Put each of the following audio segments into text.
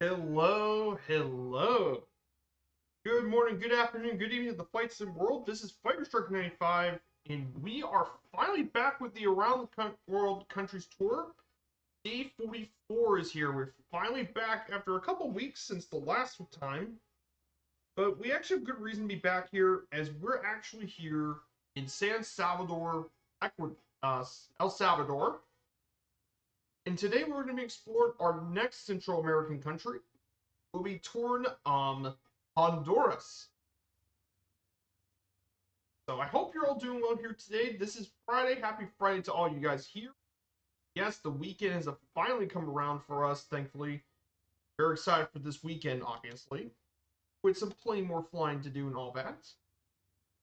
Hello, hello. Good morning, good afternoon, good evening to the Flight Sim world. This is Viperstrike 95, and we are finally back with the Around the World Countries Tour. Day 44 is here. We're finally back after a couple weeks since the last time. But we actually have good reason to be back here, as we're actually here in San Salvador, El Salvador. And today we're going to be exploring our next Central American country. We'll be touring Honduras. So I hope you're all doing well here today. This is Friday. Happy Friday to all you guys here. Yes, the weekend has finally come around for us, thankfully. Very excited for this weekend, obviously. With some plenty more flying to do and all that.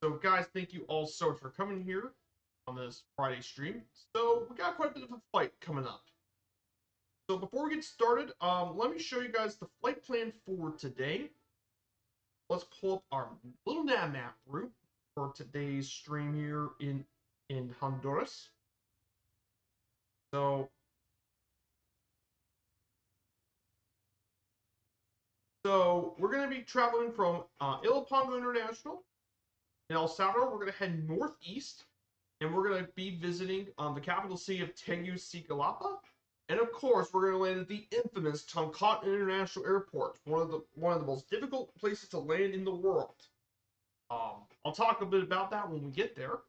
So guys, thank you all so much for coming here on this Friday stream. So we got quite a bit of a flight coming up. So before we get started, let me show you guys the flight plan for today. Let's pull up our little nav map route for today's stream here in Honduras. So we're going to be traveling from Ilopango International in El Salvador. We're going to head northeast, and we're going to be visiting the capital city of Tegucigalpa. And of course, we're going to land at the infamous Toncontín International Airport, one of the most difficult places to land in the world. I'll talk a bit about that when we get there.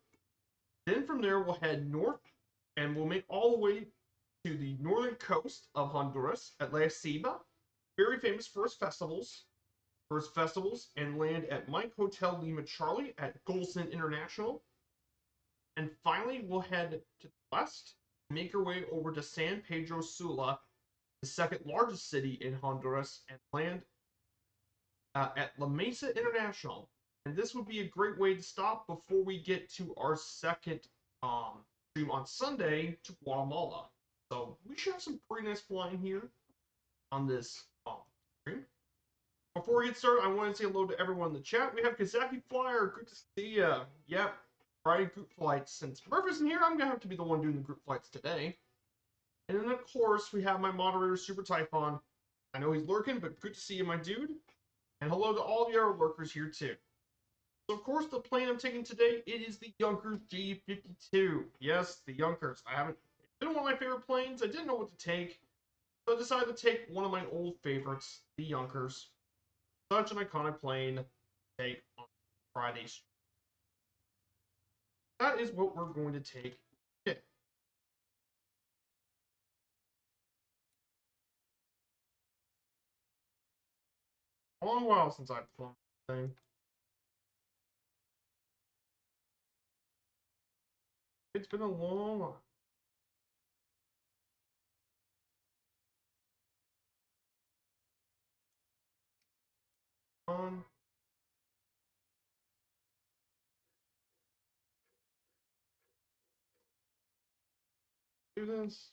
Then from there, we'll head north, and we'll make all the way to the northern coast of Honduras at La Ceiba, very famous for its festivals, and land at Mike Hotel Lima Charlie at Golson International. And finally, we'll head to the west, make our way over to San Pedro Sula, the second largest city in Honduras, and land at La Mesa International. And this would be a great way to stop before we get to our second stream on Sunday to Guatemala. So we should have some pretty nice flying here on this stream. Before we get started, I want to say hello to everyone in the chat. We have Kazaki Flyer. Good to see ya. Yep. Friday group flights. Since Murph isn't here, I'm going to have to be the one doing the group flights today. And then, of course, we have my moderator, Super Typhon. I know he's lurking, but good to see you, my dude. And hello to all the other lurkers here, too. So, of course, the plane I'm taking today, it is the Junkers G52. Yes, the Junkers. It's been one of my favorite planes. I didn't know what to take. So I decided to take one of my old favorites, the Junkers. Such an iconic plane to take on Friday. That is what we're going to take today. A long while since I've flown this thing. It's been a long while. Do this.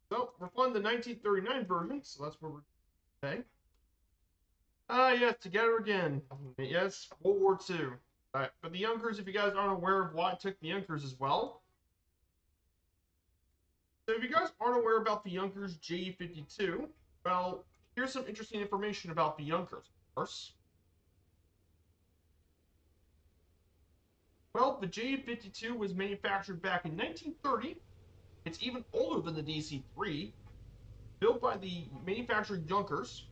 So, we're flying the 1939 version, so that's where we're today. Yes, together again. Yes, World War II. But the Junkers, if you guys aren't aware of why I took the Junkers as well. So if you guys aren't aware about the Junkers J52, well, here's some interesting information about the Junkers, of course. Well, the J52 was manufactured back in 1930 It's even older than the DC-3, built by the manufacturer Junkers.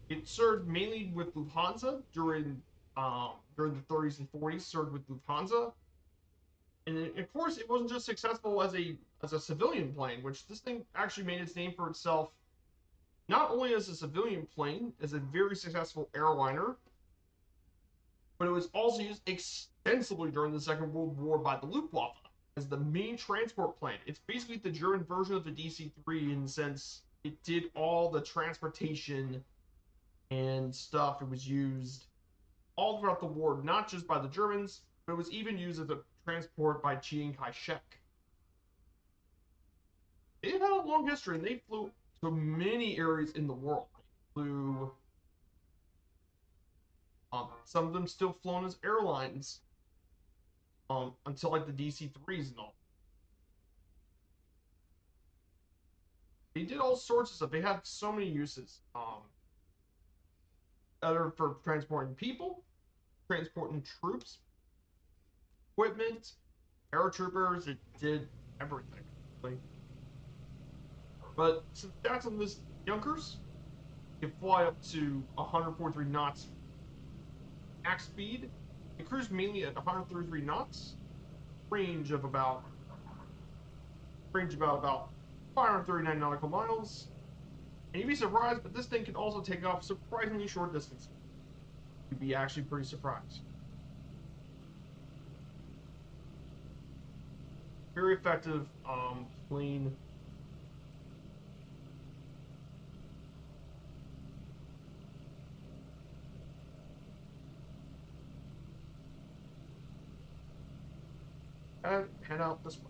It served mainly with Lufthansa during the 30s and 40s. Served with Lufthansa, and of course, it wasn't just successful as a civilian plane, which this thing actually made its name for itself not only as a civilian plane, as a very successful airliner, but it was also used extensively during the Second World War by the Luftwaffe as the main transport plane. It's basically the German version of the DC-3 in the sense it did all the transportation and stuff. It was used all throughout the war, not just by the Germans, but it was even used as a transport by Chiang Kai-shek. They've had a long history, and they flew to many areas in the world. They flew, some of them still flown as airlines, until like the DC-3s and all. They did all sorts of stuff. They had so many uses. Other for transporting people, transporting troops, equipment, paratroopers. It did everything. But some stats on this Junkers: you can fly up to 143 knots max speed. It cruised mainly at 133 knots, range about 539 nautical miles. And you'd be surprised, but this thing can also take off surprisingly short distances. You'd be actually pretty surprised. Very effective plane. And head out this way.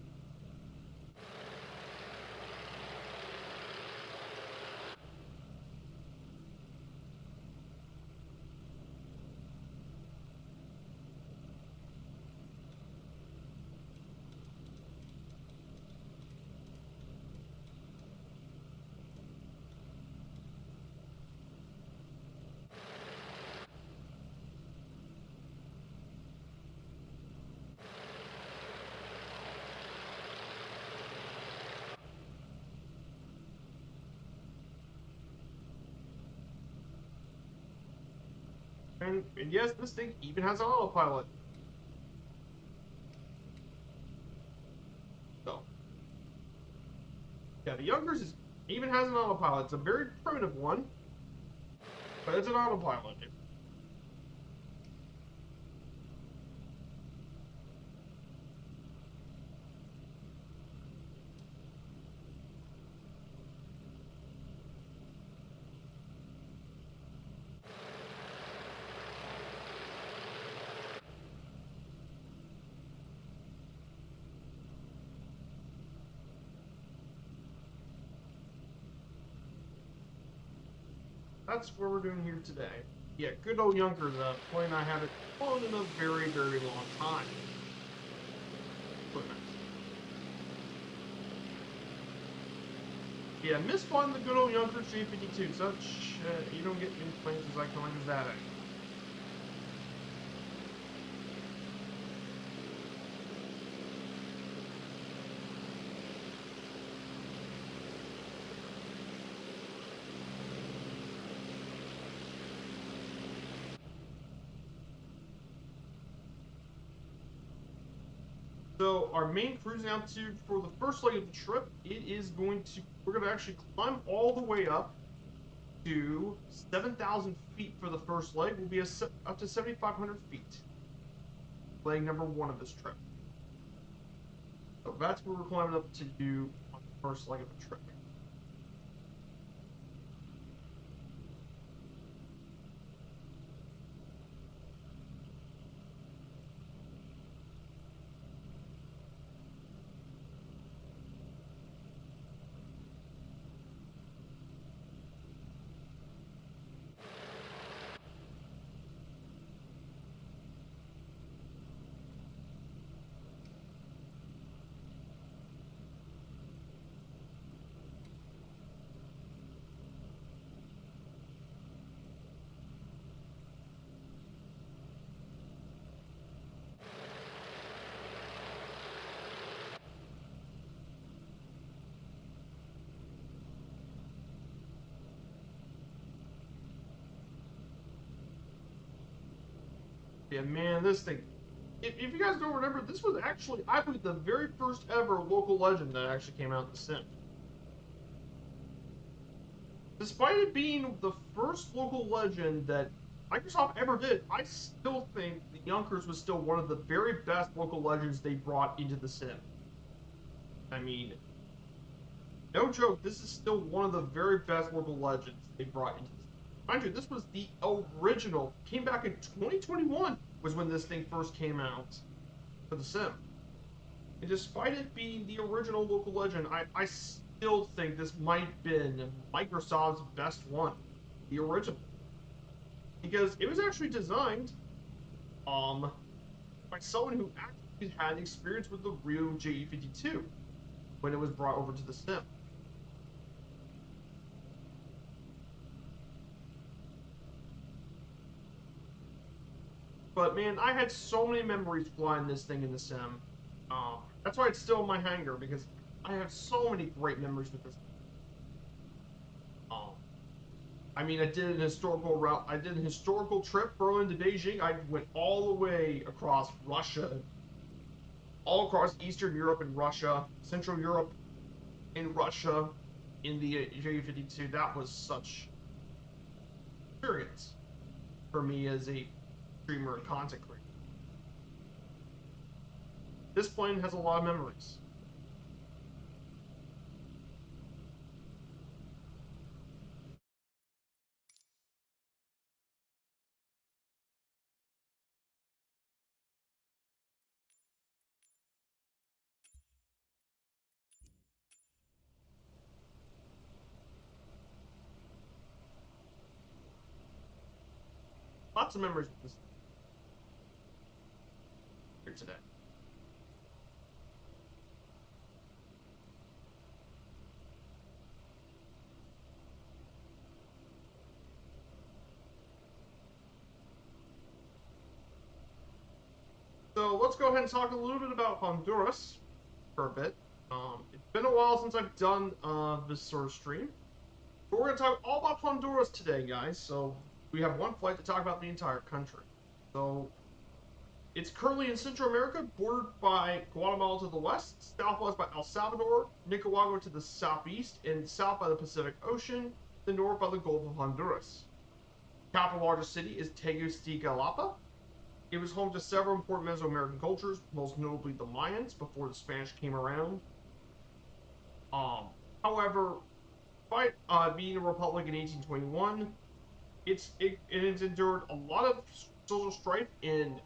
And yes, this thing even has an autopilot. So, yeah, the Youngers even has an autopilot. It's a very primitive one, but it's an autopilot. That's what we're doing here today. Yeah, good old Junker, the plane I haven't flown in a very, very long time. Yeah, miss flying the good old Junker G52. Such, you don't get many planes as iconic as that. So our main cruising altitude for the first leg of the trip, we're going to actually climb all the way up to 7,000 feet for the first leg. We'll be up to 7,500 feet. Leg number 1 of this trip. So that's what we're climbing up to do on the first leg of the trip. Yeah, man, this thing. If you guys don't remember, this was actually, I believe, the very first ever local legend that actually came out in the sim. Despite it being the first local legend that Microsoft ever did, I still think the Yonkers was still one of the very best local legends they brought into the sim. I mean, no joke, this is still one of the very best local legends they brought into the sim. Mind you, this was the original. Came back in 2021 was when this thing first came out for the sim. And despite it being the original local legend, I still think this might have been Microsoft's best one, the original, because it was actually designed by someone who actually had experience with the real JE52 when it was brought over to the sim. But man, I had so many memories flying this thing in the sim. That's why it's still in my hangar, because I have so many great memories with this. Um, I mean, I did an historical route. I did a historical trip, Berlin to Beijing. I went all the way across Russia, all across Eastern Europe and Russia, Central Europe and Russia, in the J52. That was such experience for me as a streamer and content creator. This plane has a lot of memories. Lots of memories with this here today. So let's go ahead and talk a little bit about Honduras for a bit. It's been a while since I've done this sort of stream, but we're going to talk all about Honduras today, guys. So we have one flight to talk about the entire country. So it's currently in Central America, bordered by Guatemala to the west, southwest by El Salvador, Nicaragua to the southeast, and south by the Pacific Ocean, the north by the Gulf of Honduras. Capital largest city is Tegucigalpa. It was home to several important Mesoamerican cultures, most notably the Mayans, before the Spanish came around. However, despite being a republic in 1821, it's endured a lot of social strife and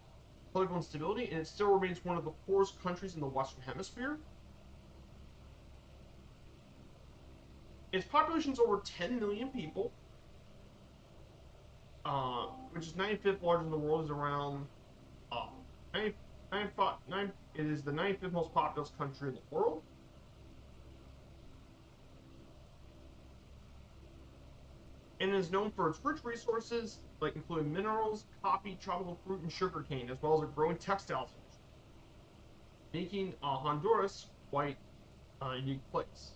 political instability, and it still remains one of the poorest countries in the Western Hemisphere. Its population is over 10 million people, which is 95th largest in the world. Is around 9, 9, it is the 95th most populous country in the world. And is known for its rich resources, like including minerals, coffee, tropical fruit, and sugarcane, as well as a growing textiles industry, making Honduras quite a unique place.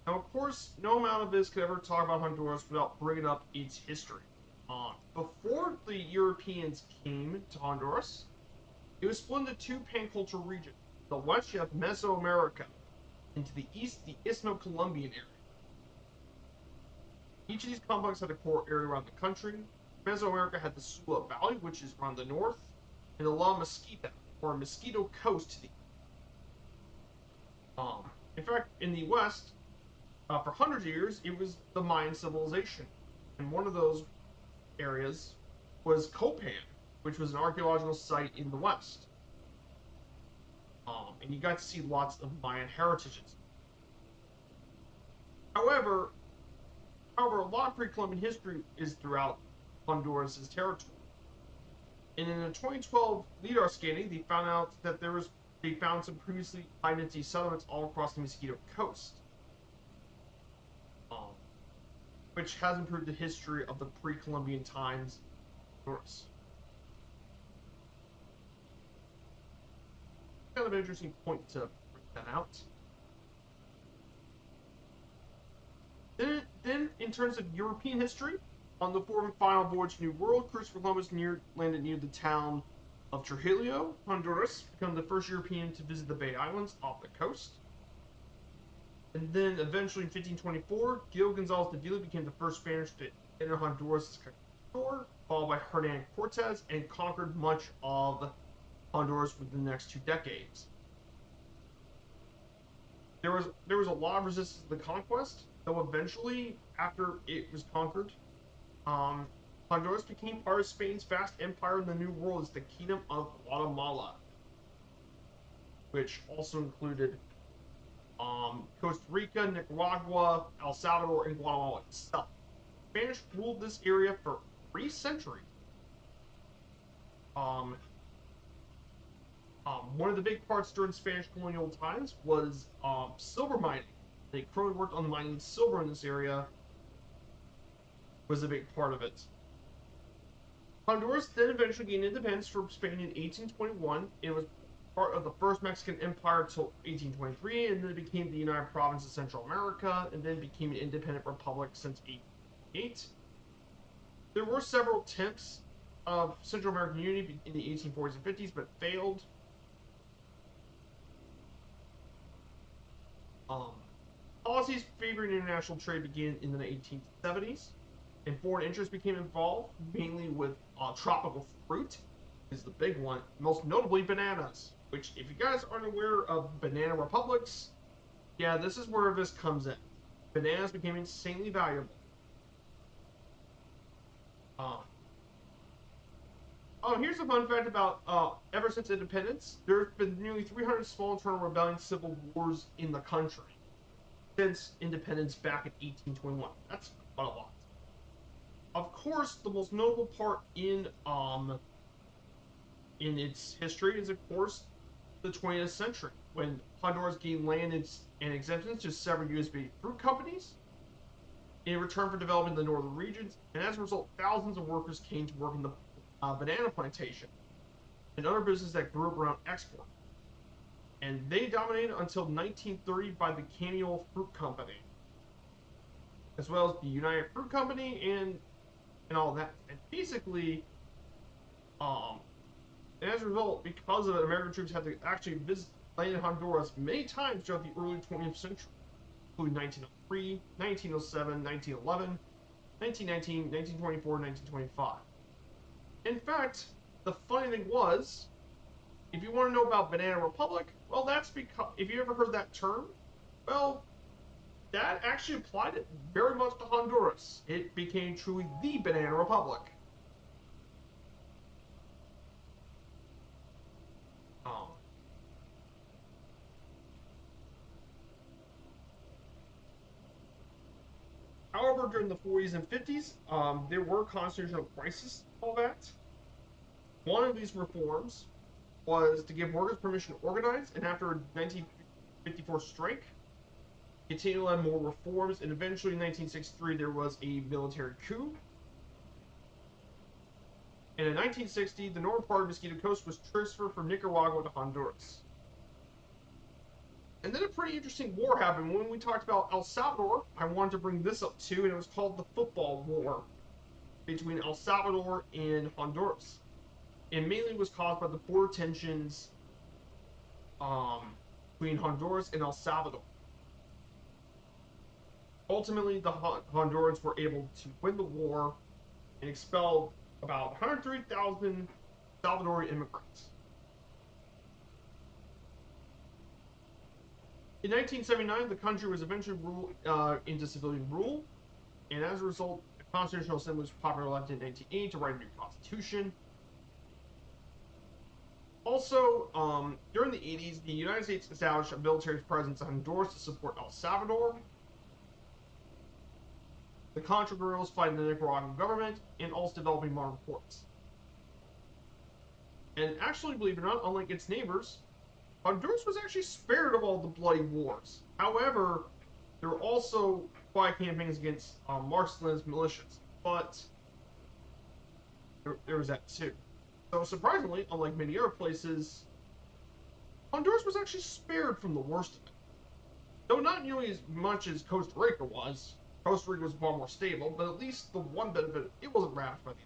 Now, of course, no amount of this could ever talk about Honduras without bringing up its history. Before the Europeans came to Honduras, it was split into two pan-cultural regions. The west, you have Mesoamerica, and to the east, the Isthmo-Colombian area. Each of these complexes had a core area around the country. Mesoamerica had the Sula Valley, which is around the north, and the La Mesquita, or Mosquito Coast to the east. In fact, in the west, for hundreds of years, it was the Mayan civilization. And one of those areas was Copan, which was an archaeological site in the west. And you got to see lots of Mayan heritages. However, a lot of pre-Columbian history is throughout Honduras' territory. And in the 2012 LIDAR scanning, they found out that they found some previously identity settlements all across the Mosquito Coast, which has improved the history of the pre-Columbian times in Honduras. Kind of an interesting point to bring that out. Then in terms of European history, On the fourth and final voyage to New World, Christopher Columbus landed near the town of Trujillo, Honduras, becoming the first European to visit the Bay Islands off the coast. And then eventually in 1524, Gil Gonzalez de Villa became the first Spanish to enter Honduras as conquistador, followed by Hernan Cortez, and conquered much of Honduras within the next 2 decades. There was a lot of resistance to the conquest, though eventually, after it was conquered, Honduras became part of Spain's vast empire in the New World as the Kingdom of Guatemala, which also included Costa Rica, Nicaragua, El Salvador, and Guatemala itself. The Spanish ruled this area for 3 centuries. One of the big parts during Spanish colonial times was silver mining. They currently worked on mining silver in this area. Was a big part of it. Honduras then eventually gained independence from Spain in 1821. It was part of the first Mexican Empire until 1823, and then it became the United Province of Central America, and then became an independent republic since 1888. There were several attempts of Central American unity in the 1840s and 50s, but failed. Policies favoring international trade began in the 1870s, and foreign interests became involved, mainly with tropical fruit, is the big one, most notably bananas, which, if you guys aren't aware of banana republics, yeah, this is where this comes in. Bananas became insanely valuable. Here's a fun fact about ever since independence, there have been nearly 300 small internal rebellion civil wars in the country since independence back in 1821. That's quite a lot. Of course, the most notable part in its history is, of course, the 20th century, when Honduras gained land and exemptions to several US-based fruit companies in return for developing the northern regions, and as a result, thousands of workers came to work in the banana plantation and other businesses that grew up around export. And they dominated until 1930 by the Cameo Fruit Company, as well as the United Fruit Company and all that. And basically, and as a result, because of it, American troops had to actually visit land in Honduras many times throughout the early 20th century, including 1903, 1907, 1911, 1919, 1924, 1925. In fact, the funny thing was, if you want to know about Banana Republic, well, that's because, if you ever heard that term, well, that actually applied it very much to Honduras. It became truly the Banana Republic. However, during the 40s and 50s, there were constitutional crises, all that. One of these reforms was to give workers permission to organize, and after a 1954 strike, continue on more reforms, and eventually in 1963 there was a military coup. And in 1960, the northern part of Mosquito Coast was transferred from Nicaragua to Honduras. And then a pretty interesting war happened. When we talked about El Salvador, I wanted to bring this up too, and it was called the Football War between El Salvador and Honduras. It mainly was caused by the border tensions between Honduras and El Salvador. Ultimately, the Hondurans were able to win the war and expel about 103,000 Salvadorian immigrants. In 1979, the country was eventually ruled into civilian rule, and as a result, the Constitutional Assembly was popularly elected in 1980 to write a new constitution. Also, during the 80s, the United States established a military presence in Honduras to support El Salvador, the Contra guerrillas fighting the Nicaraguan government, and also developing modern ports. And actually, believe it or not, unlike its neighbors, Honduras was actually spared of all the bloody wars. However, there were also quiet campaigns against Marxist militias, but there was that too. So surprisingly, unlike many other places, Honduras was actually spared from the worst of it. Though not nearly as much as Costa Rica was. Costa Rica was far more stable, but at least the one benefit, it wasn't ravaged by the.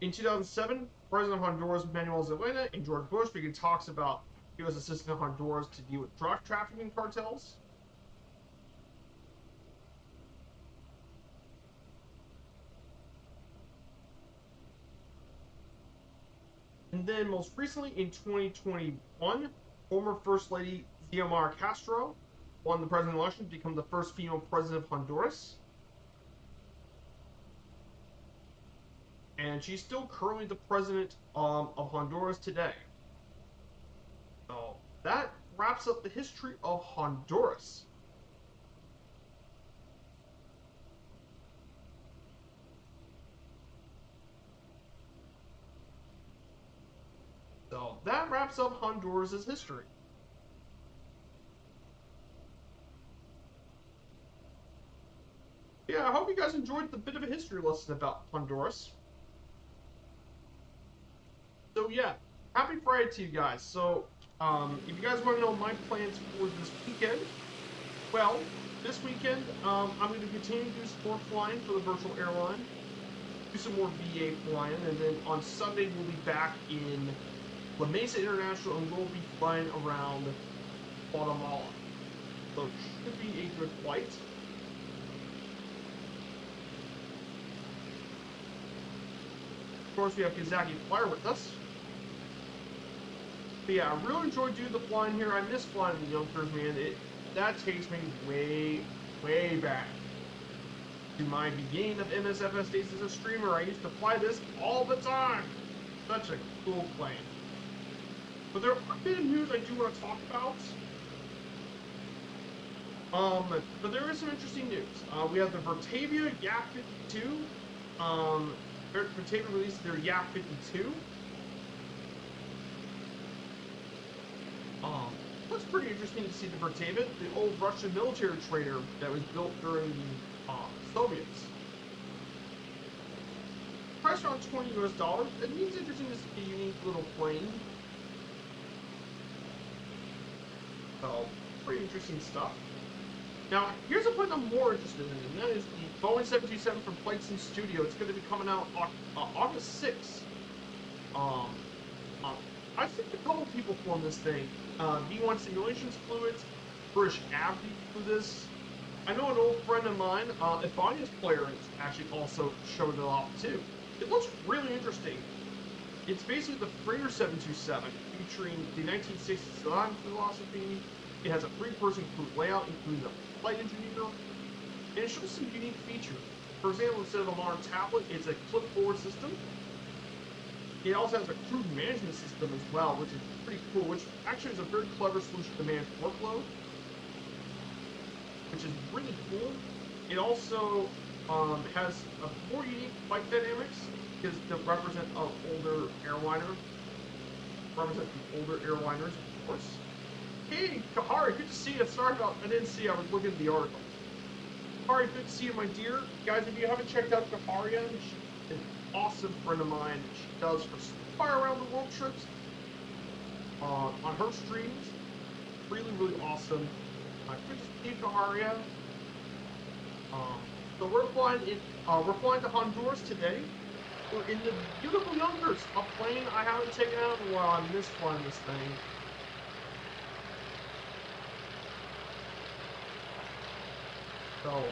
In 2007, President of Honduras Manuel Zelaya and George Bush began talks about U.S. assistance in Honduras to deal with drug trafficking cartels. And then most recently in 2021, former First Lady Xiomara Castro won the presidential election to become the first female president of Honduras. And she's still currently the president of Honduras today. So that wraps up the history of Honduras. So that wraps up Honduras' history. Yeah, I hope you guys enjoyed the bit of a history lesson about Honduras. So yeah, happy Friday to you guys. So if you guys want to know my plans for this weekend, well, this weekend I'm going to continue to do some more flying for the virtual airline, do some more VA flying, and then on Sunday we'll be back in La Mesa International and we'll be flying around Guatemala. So it should be a good flight. Of course, we have Kazaki Flyer with us. But yeah, I really enjoyed doing the flying here. I miss flying the Yonkers, man. That takes me way, way back to my beginning of MSFS days as a streamer. I used to fly this all the time. Such a cool plane. But there are a bit of news I do want to talk about. But there is some interesting news. We have the Vertavia Yak 52. Vertavia released their Yak 52. Looks pretty interesting to see the Vertavia, the old Russian military trainer that was built during the Soviets. Price around $20 US. It means interesting to see a unique little plane. So, pretty interesting stuff. Now, here's a plane I'm more interested in, and that is the Boeing 727 from Flights in Studio. It's going to be coming out August 6th. I think a couple people flew on this thing. B1 Simulations flew it. British Abbey flew this. I know an old friend of mine, a Bonnies player, actually also showed it off too. It looks really interesting. It's basically the freighter 727, featuring the 1960s design philosophy. It has a three-person crew layout, including a flight engineer, and it shows some unique features. For example, instead of a modern tablet, it's a clipboard system. It also has a crew management system as well, which is pretty cool, which actually is a very clever solution to manage workload, which is really cool. It also has a more unique flight dynamics, because to represent an older airliner, of course. Hey, Kahari, good to see you. Sorry about, I didn't see, I was looking at the article. Kahari, good to see you, my dear. Guys, if you haven't checked out Kahari yet, she's an awesome friend of mine. She does for fire around the world trips on her streams. Really, really awesome. Good to see you, Kahari. So we're flying to Honduras today. We're in the beautiful Yonkers, a plane I haven't taken out in a while. I miss flying this thing. So,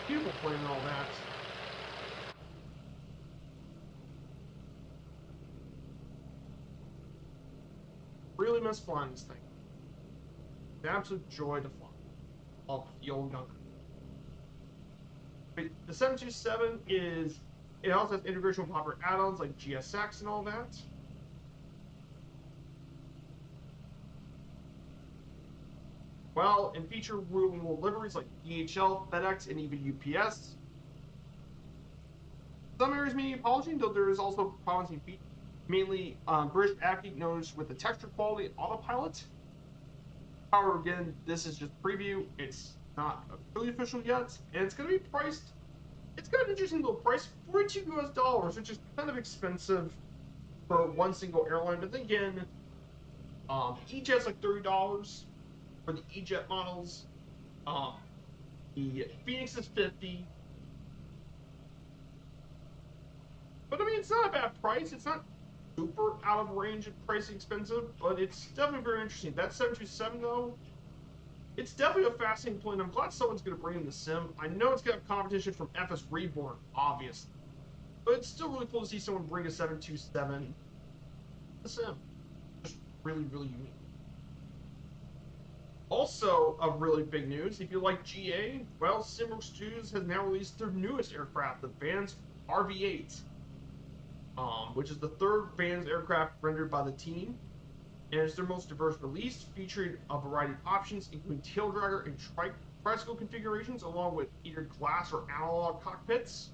beautiful plane and all that. Really miss flying this thing. An absolute joy to fly. Of the old Yonkers. The 727 it also has integration with popular add-ons like GSX and all that. Well, and feature renewable liveries like DHL, FedEx, and even UPS. Some areas may need polishing, though there is also promising features. Mainly, British Aviation noticed with the texture quality and autopilot. However, again, this is just preview. It's not really official yet, and it's going to be priced. It's got an interesting little price, $42 US, which is kind of expensive for one single airline. But then again, E-Jet's like $30 for the E-Jet models. The Phoenix is 50. But I mean, it's not a bad price. It's not super out of range and pricing expensive, but it's definitely very interesting. That 727 though, it's definitely a fascinating plane. I'm glad someone's going to bring in the sim. I know it's going to have competition from FS Reborn, obviously, but it's still really cool to see someone bring a 727 the sim. Just really, really unique. Also, of really big news, if you like GA, well, Simworks Studios has now released their newest aircraft, the Vans RV-8, which is the third Vans aircraft rendered by the team, and it's their most diverse release, featuring a variety of options, including taildragger and tricycle configurations, along with either glass or analog cockpits.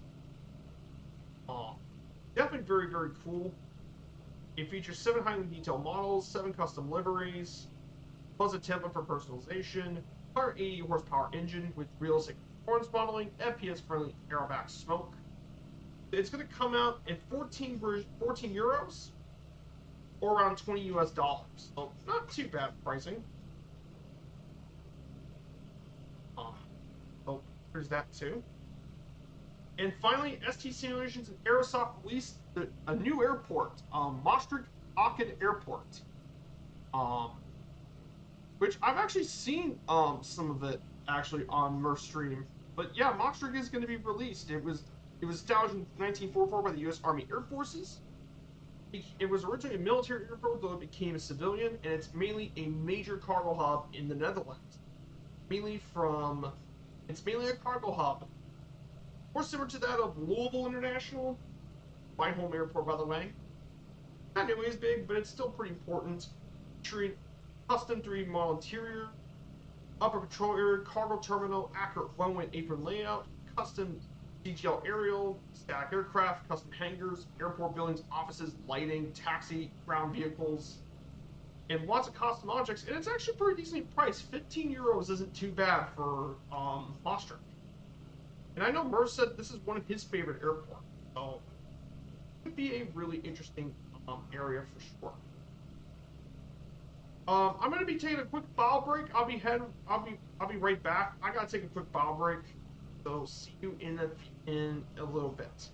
Definitely very, very cool. It features 7 highly detailed models, 7 custom liveries, plus a template for personalization, 180 horsepower engine with realistic performance modeling, FPS-friendly aerobatic smoke. It's going to come out at 14 euros, or around 20 US dollars. So not too bad pricing. So there's that too. And finally, ST Simulations and Aerosoft released a new airport, Maastricht Aachen Airport, um, which I've actually seen some of it actually on Merstream. But yeah, Maastricht is going to be released. It was established in 1944 by the U.S. Army Air Forces. It was originally a military airport, though it became a civilian, and it's mainly a major cargo hub in the Netherlands. It's mainly a cargo hub, more similar to that of Louisville International, my home airport, by the way. Not nearly as big, but it's still pretty important. Featuring custom 3D model interior, upper control area, cargo terminal, accurate runway and apron layout, custom DTL aerial, static aircraft, custom hangars, airport buildings, offices, lighting, taxi, ground vehicles, and lots of custom objects. And it's actually pretty decently priced. 15 euros isn't too bad for Maastricht. And I know Merv said this is one of his favorite airports, so it could be a really interesting area for sure. I'm gonna be taking a quick bottle break. I'll be right back. I gotta take a quick bottle break. So see you in a little bit.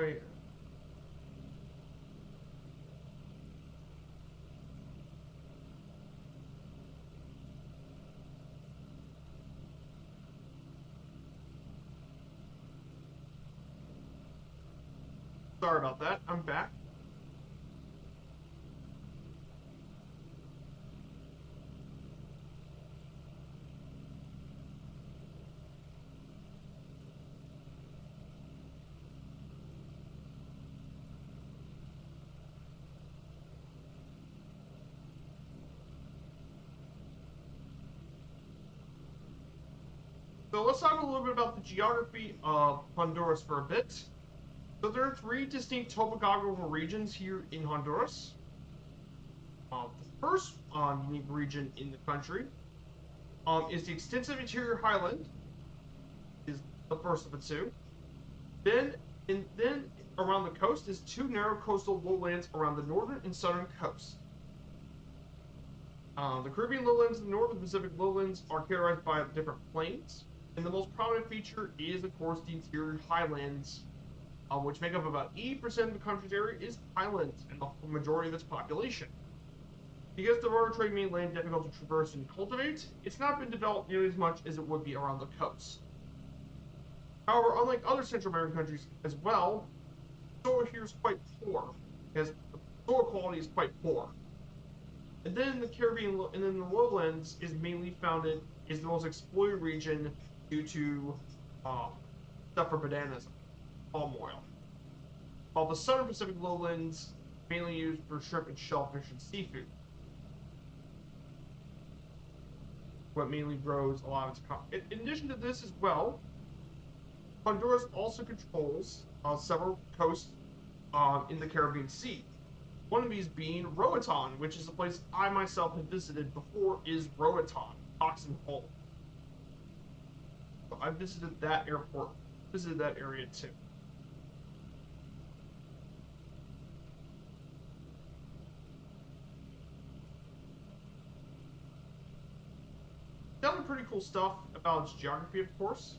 I... Sorry about that. I'm back. So let's talk a little bit about the geography of Honduras for a bit. So there are three distinct topographical regions here in Honduras. The first unique region in the country is the extensive interior highland, is the first of the two. Then around the coast is two narrow coastal lowlands around the northern and southern coast. The Caribbean lowlands and the northern Pacific lowlands are characterized by different plains, and the most prominent feature is, of course, the interior highlands, which make up about 80% of the country's area is highlands, and the majority of its population. Because the arbitrary mainland difficult to traverse and cultivate, it's not been developed nearly as much as it would be around the coast. However, unlike other Central American countries as well, soil here is quite poor, because the soil quality is quite poor. And then the Caribbean, and then the lowlands is mainly is the most exploited region due to stuff for bananas, palm oil. While the southern Pacific lowlands mainly used for shrimp and shellfish and seafood. What mainly grows a lot of its in addition to this as well, Honduras also controls several coasts in the Caribbean Sea. One of these being Roatan, which is a place I myself have visited before, is Roatan, Oxen Hole. So I visited that airport, visited that area too. Other pretty cool stuff about its geography, of course.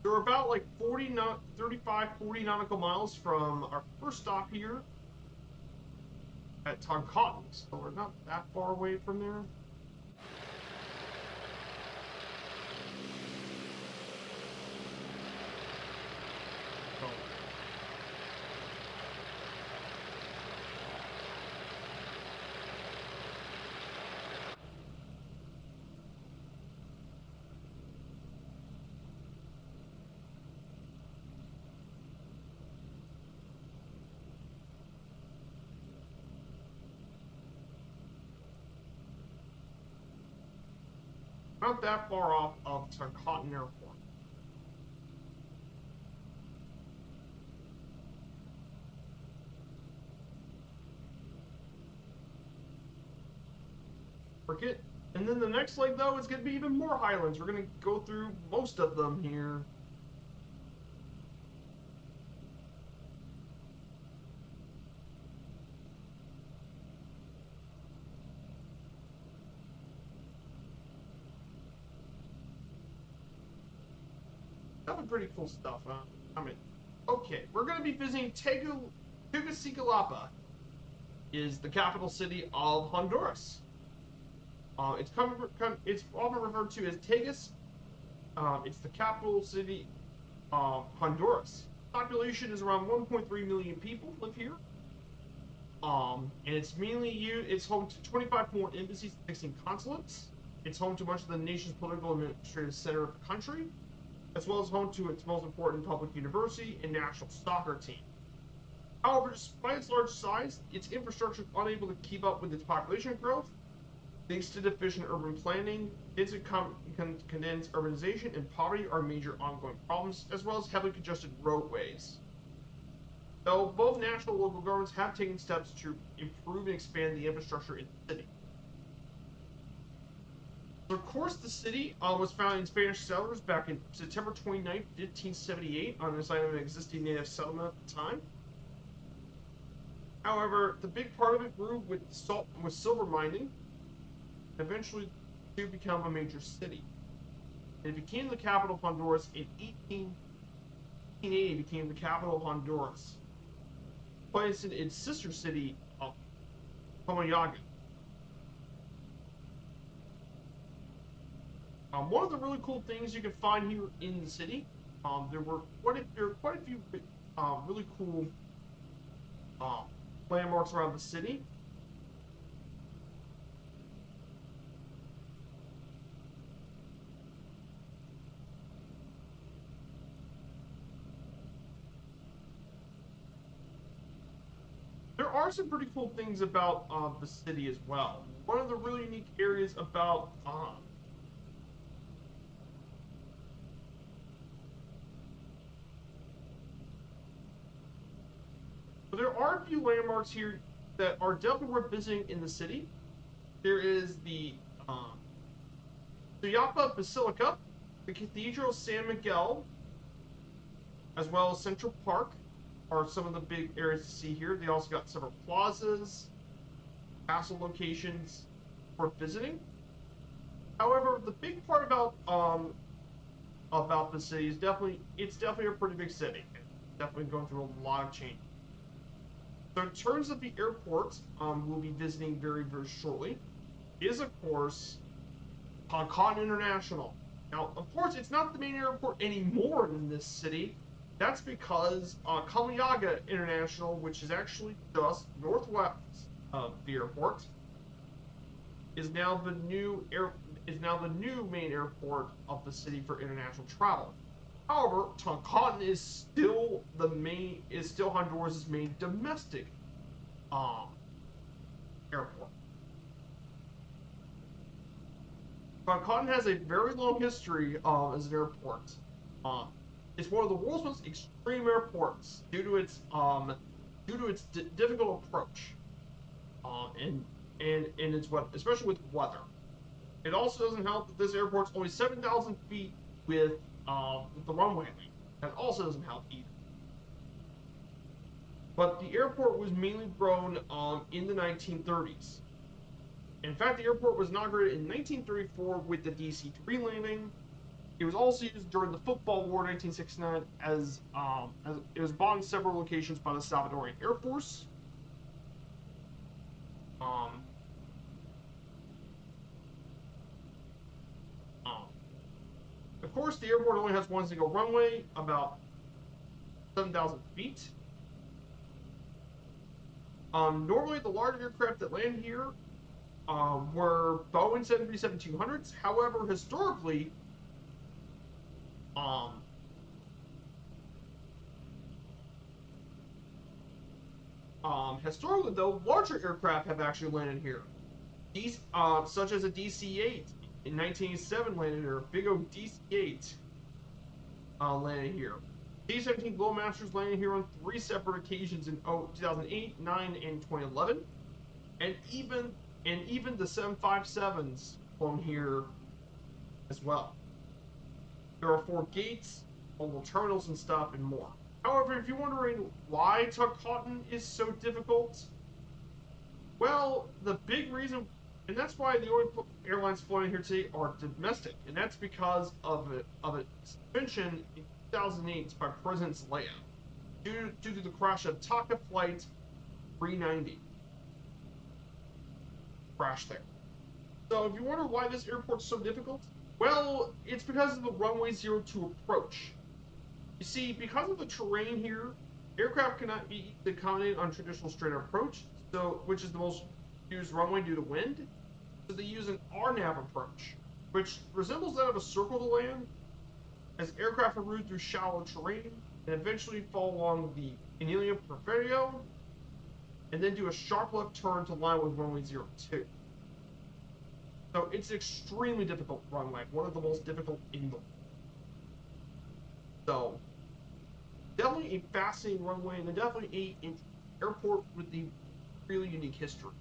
We're about like 35, 40 nautical miles from our first stop here at Toncotton, so we're not that far away from there. Not that far off of Toncotton Airport. And then the next leg, though, is going to be even more highlands. We're going to go through most of them here. That's pretty cool stuff, huh? I mean, okay, we're going to be visiting Tegucigalpa, is the capital city of Honduras. It's often referred to as Tegus. It's the capital city of Honduras. Population is around 1.3 million people live here. And it's it's home to 25 foreign embassies and 16 consulates. It's home to much of the nation's political and administrative center of the country, as well as home to its most important public university and national soccer team. However, despite its large size, its infrastructure is unable to keep up with its population growth. Thanks to deficient urban planning, condensed urbanization, and poverty are major ongoing problems, as well as heavily congested roadways. Though both national and local governments have taken steps to improve and expand the infrastructure in the city. So of course, the city was founded in Spanish settlers back in September 29, 1578, on the site of an existing native settlement at the time. However, the big part of it grew with silver mining, eventually to become a major city. It became the capital of Honduras in 1880. Became the capital of Honduras, placing its sister city of Comayagua. One of the really cool things you can find here in the city, there were quite a few really cool landmarks around the city. There are some pretty cool things about the city as well. One of the really unique areas about there are a few landmarks here that are definitely worth visiting in the city. There is the Suyapa Basilica, the Cathedral of San Miguel, as well as Central Park are some of the big areas to see here. They also got several plazas, castle locations for visiting. However, the big part about the city is it's definitely a pretty big city. It's definitely going through a lot of change. So in terms of the airport, we'll be visiting very, very shortly, is of course Toncontín International. Now, of course, it's not the main airport anymore in this city. That's because Comayagua International, which is actually just northwest of the airport, is now the new main airport of the city for international travel. However, Toncontín is still Honduras' main domestic airport. Toncontín has a very long history as an airport. It's one of the world's most extreme airports due to its difficult approach, and its especially with weather. It also doesn't help that this airport's only 7,000 feet with the runway lane. That also doesn't help either. But the airport was mainly grown in the 1930s. In fact, the airport was inaugurated in 1934 with the DC-3 landing. It was also used during the Football War in 1969 as it was bought in several locations by the Salvadorian Air Force. Of course, the airport only has one single runway, about 7,000 feet. Normally, the large aircraft that land here were Boeing 737-200s. However, historically, though, larger aircraft have actually landed here. These, such as a DC-8 in 1987 landed here. Big O DC-8 landed here. D-17 Glowmasters landed here on 3 separate occasions in 2008, 9, and 2011, and even the 757s flown here as well. There are 4 gates, mobile terminals and stuff, and more. However, if you're wondering why Toncontín is so difficult, well, the big reason, and that's why the only airlines flying here today are domestic, and that's because of its suspension in 2008 by President Zelaya due to the crash of Taka Flight 390. Crash there. So if you wonder why this airport's so difficult, well, it's because of the runway 02 approach. You see, because of the terrain here, aircraft cannot be accommodated on traditional straight approach, which is the most used runway due to wind. So they use an RNAV approach, which resembles that of a circle to land, as aircraft are routed through shallow terrain and eventually fall along the Anillo Periférico, and then do a sharp left turn to line with runway 02. So it's an extremely difficult runway, one of the most difficult in the world. So definitely a fascinating runway, and definitely an airport with a really unique history.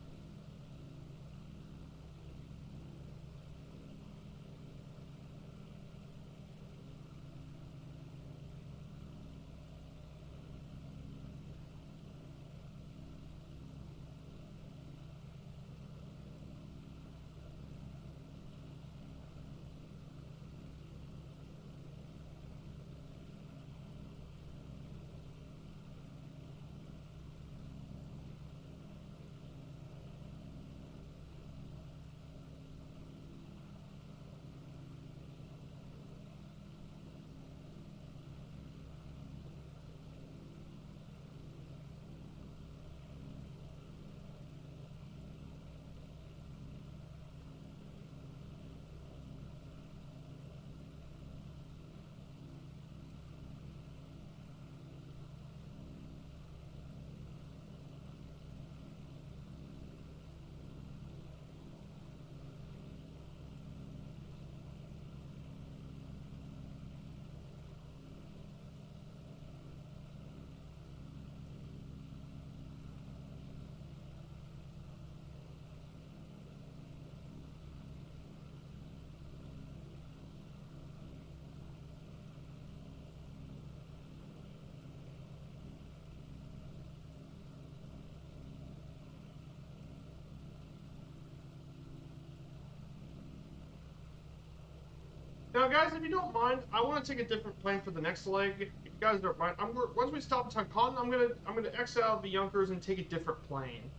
Now, guys, if you don't mind, I want to take a different plane for the next leg. If you guys don't mind, once we stop in Tucson, I'm gonna exit out the Yonkers and take a different plane.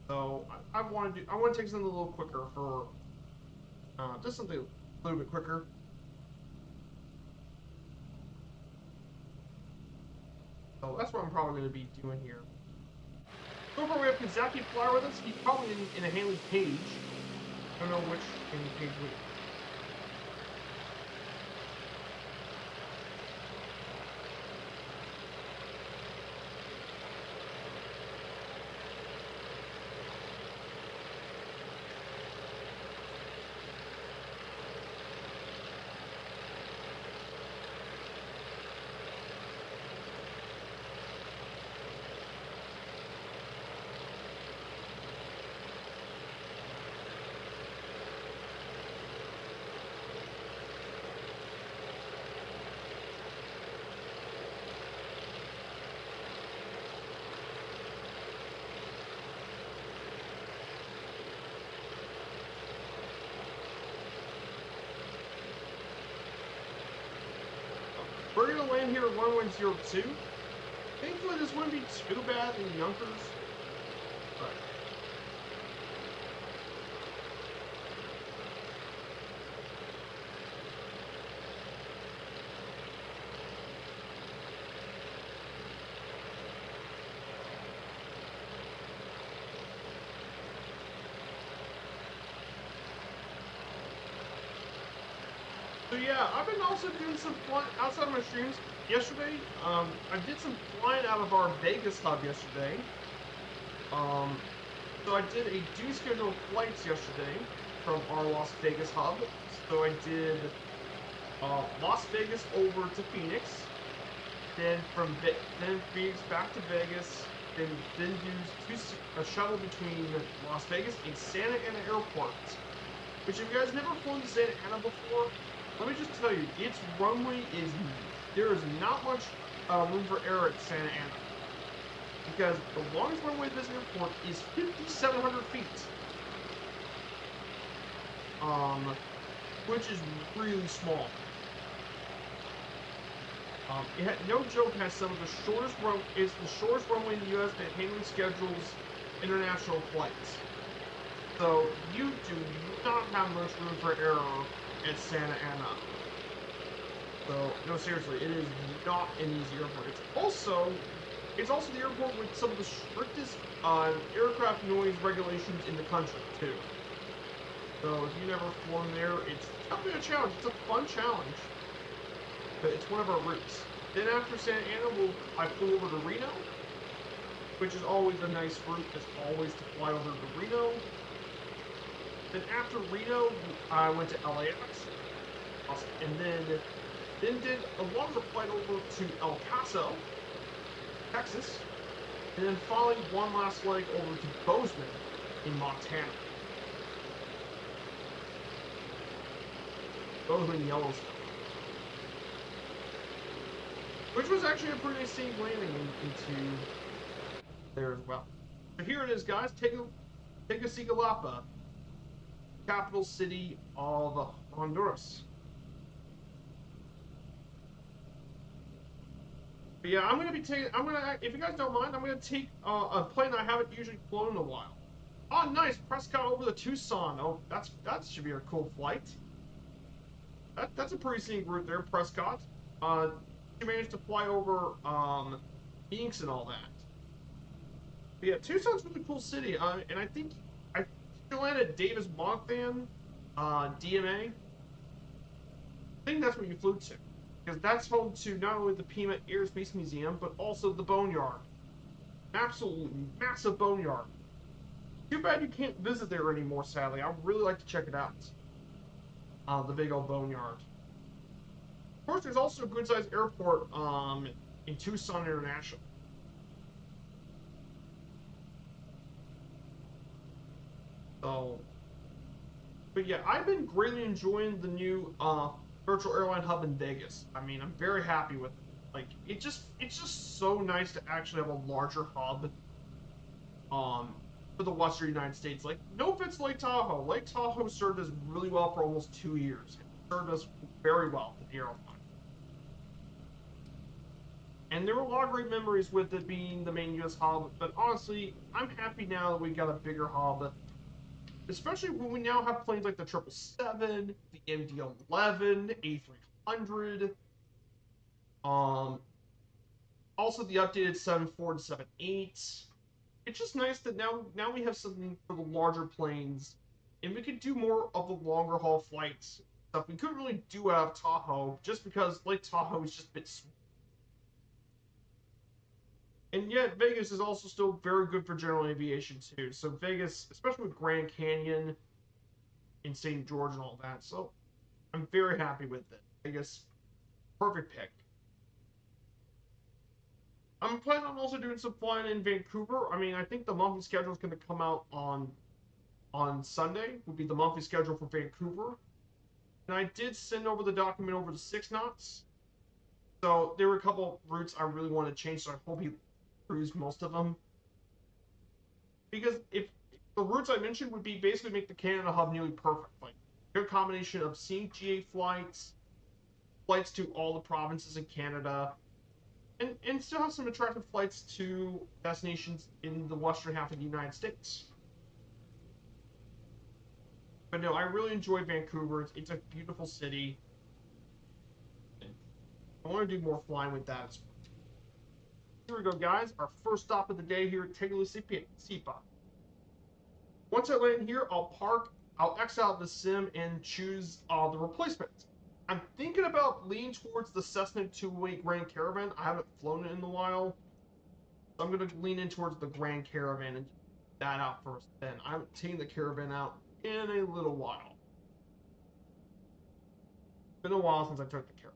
So I want to take something a little quicker for just something a little bit quicker. So that's what I'm probably going to be doing here. So far we have Kazaki Flyer with us. He's probably in a Haley Page. I don't know which Haley Page we. We're going to land here at 1102. Thankfully, this wouldn't be too bad in Yonkers. But so yeah, I've been also doing some flying outside of my streams. Yesterday, I did some flying out of our Vegas hub yesterday. So I did a due schedule flights yesterday from our Las Vegas hub. So I did Las Vegas over to Phoenix, then from Phoenix back to Vegas, then do a shuttle between Las Vegas and Santa Ana Airport. Which, if you guys never flown to Santa Ana before, let me just tell you, its runway there is not much room for error at Santa Ana. Because the longest runway to this airport is 5,700 feet. Which is really small. No joke, has some of the shortest runway in the U.S. that handling schedules international flights. So you do not have much room for error at Santa Ana. So no, seriously, it is not an easy airport. It's also the airport with some of the strictest aircraft noise regulations in the country too. So if you've never flown there, it's definitely a challenge. It's a fun challenge. But it's one of our routes. Then after Santa Ana, I flew over to Reno, which is always a nice route, as always, to fly over to Reno. Then after Reno, I went to LAX, and then did a longer flight over to El Paso, Texas, and then finally one last leg over to Bozeman in Montana. Bozeman, Yellowstone. Which was actually a pretty safe landing into there as well. So here it is, guys. Tegucigalpa, capital city of Honduras. But yeah, if you guys don't mind, I'm gonna take a plane I haven't usually flown in a while. Oh, nice, Prescott over the Tucson. Oh, that should be a cool flight. That's a pretty scenic route there, Prescott. You managed to fly over Phoenix and all that. But yeah, Tucson's a really cool city, and I think you landed at Davis Monthan, DMA. I think that's what you flew to, because that's home to not only the Pima Airspace Museum, but also the Boneyard. Absolutely massive Boneyard. Too bad you can't visit there anymore, sadly. I'd really like to check it out. The big old Boneyard. Of course, there's also a good-sized airport in Tucson International. So, but yeah, I've been greatly enjoying the new virtual airline hub in Vegas. I mean, I'm very happy with it. Like, it's just so nice to actually have a larger hub for the Western United States. Like, no offense to Lake Tahoe. Lake Tahoe served us really well for almost 2 years. served us very well with the aeroplane. And there were a lot of great memories with it being the main US hub, but honestly, I'm happy now that we got a bigger hub, especially when we now have planes like the 777, the MD-11, A300, also the updated 74 and 78. It's just nice that now we have something for the larger planes, and we could do more of the longer haul flights stuff we couldn't really do out of Tahoe, just because Lake Tahoe is just a bit small. And yet Vegas is also still very good for general aviation too. So Vegas, especially with Grand Canyon in St. George and all that. So I'm very happy with it. Vegas, perfect pick. I'm planning on also doing some flying in Vancouver. I mean, I think the monthly schedule is going to come out on Sunday. Would be the monthly schedule for Vancouver. And I did send over the document over to 6 knots. So there were a couple routes I really want to change. So I hope he cruise most of them. Because if the routes I mentioned would be basically make the Canada hub nearly perfect. Like a good combination of scenic GA flights, flights to all the provinces in Canada, and still have some attractive flights to destinations in the western half of the United States. But no, I really enjoy Vancouver. It's a beautiful city. I want to do more flying with that as well. Here we go, guys. Our first stop of the day here at Tegucigalpa. Once I land here, I'll park, I'll X out the sim and choose the replacement. I'm thinking about leaning towards the Cessna 208 Grand Caravan. I haven't flown it in a while. So I'm going to lean in towards the Grand Caravan and that out first. Then I haven't taken the Caravan out in a little while. It's been a while since I took the Caravan.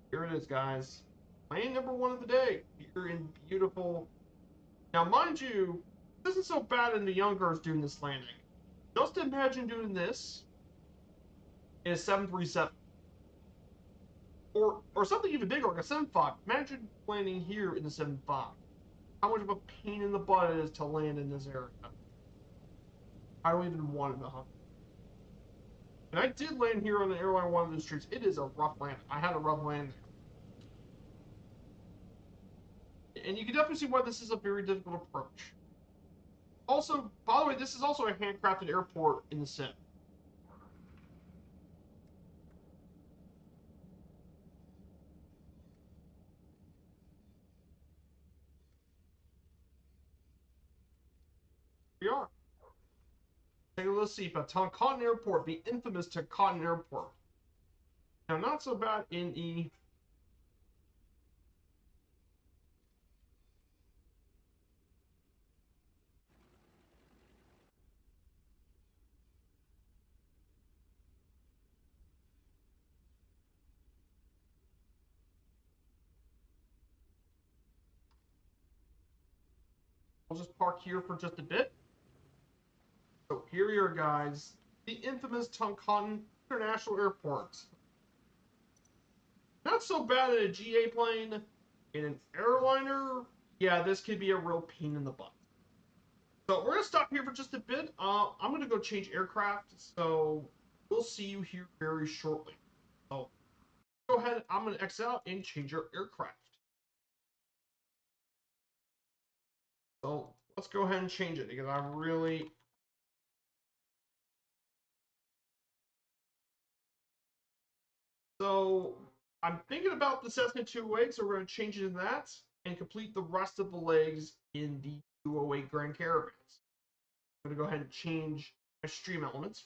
Here it is, guys. Plane number 1 of the day. Here in beautiful. Now, mind you, this isn't so bad in the Youngers doing this landing. Just imagine doing this in a 737. Or something even bigger, like a 7.5. Imagine landing here in the 7.5. How much of a pain in the butt it is to land in this area. I don't even want it to hunt. And I did land here on the airline one of those streets. It is a rough land. I had a rough landing. And you can definitely see why this is a very difficult approach. Also, by the way, this is also a handcrafted airport in the sim. Here we are. Tegucigalpa, Toncontin Airport, the infamous Toncontin Airport. Now, not so bad in the I'll just park here for just a bit. So here you are, guys. The infamous Toncontin International Airport. Not so bad in a GA plane. In an airliner, yeah, this could be a real pain in the butt. So we're going to stop here for just a bit. I'm going to go change aircraft. So we'll see you here very shortly. So go ahead. I'm going to X out and change our aircraft. So let's go ahead and change it because I really... So I'm thinking about the Cessna 208, so we're going to change it in that and complete the rest of the legs in the 208 Grand Caravans. I'm going to go ahead and change my stream elements.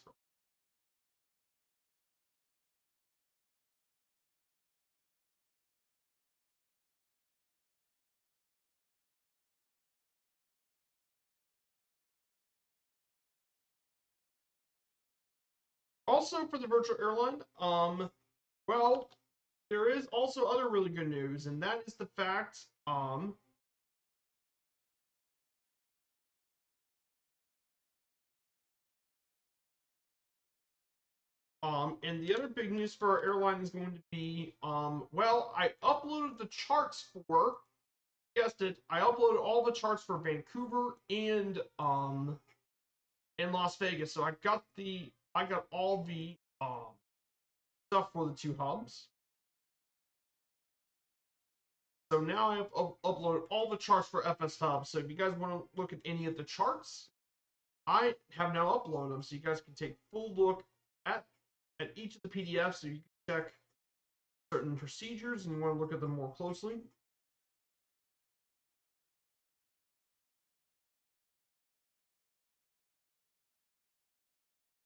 Also for the virtual airline, well, there is also other really good news, and that is the fact, And the other big news for our airline is going to be, well, I uploaded the charts for, guessed it, I uploaded all the charts for Vancouver and in Las Vegas. So I got all the stuff for the two hubs. So now I have uploaded all the charts for FS Hub. So if you guys want to look at any of the charts, I have now uploaded them, so you guys can take full look at each of the PDFs, so you can check certain procedures and you want to look at them more closely.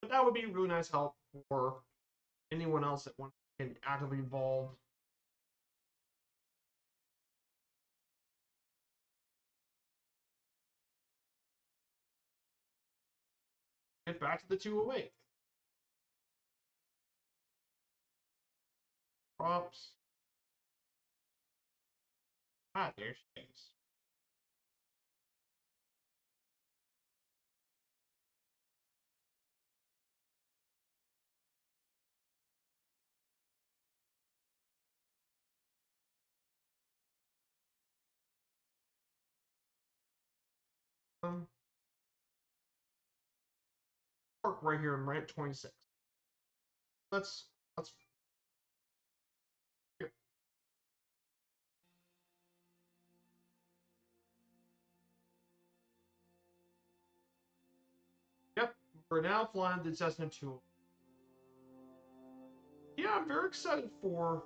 But that would be really nice help for anyone else that wants to get actively involved. Get back to the 208. Props. Ah, there she is. Park right here in ramp 26. Let's here. Yep, we're now flying the Cessna 2. Yeah, I'm very excited for.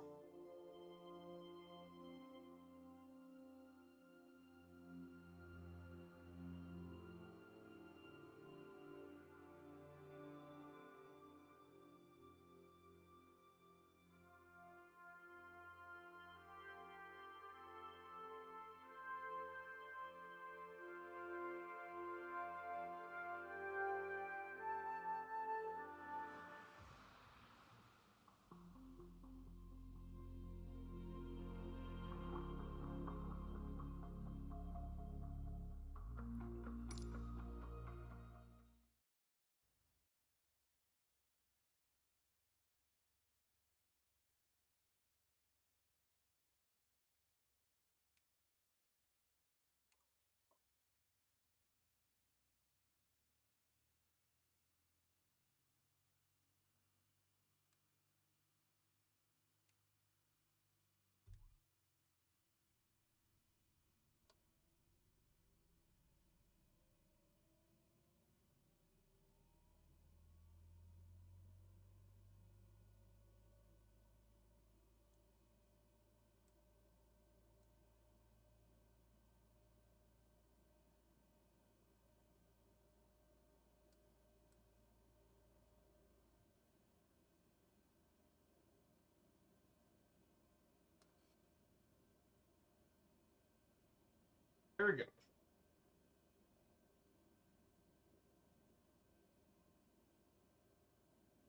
There we go.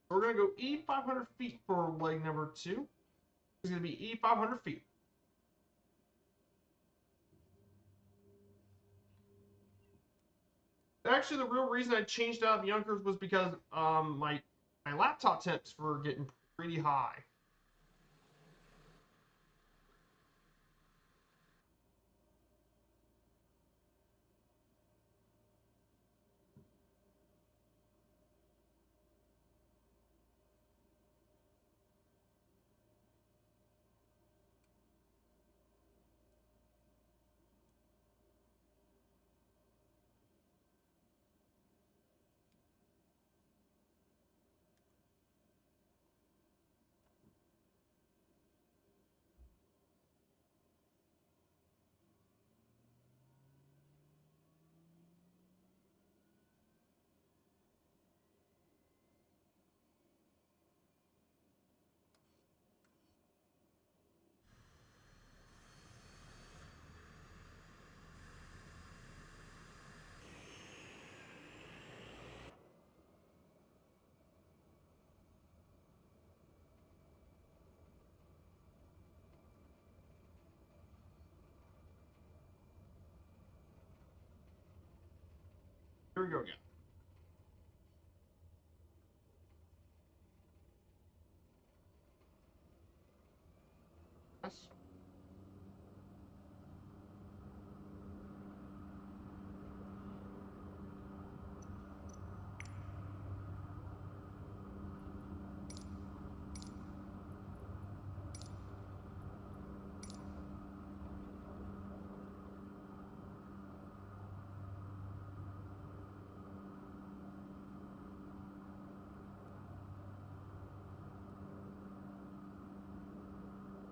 We're going to go E 500 feet for leg number 2. It's going to be E 500 feet. Actually, the real reason I changed out the Junkers was because my laptop temps were getting pretty high. Here we go again. guess.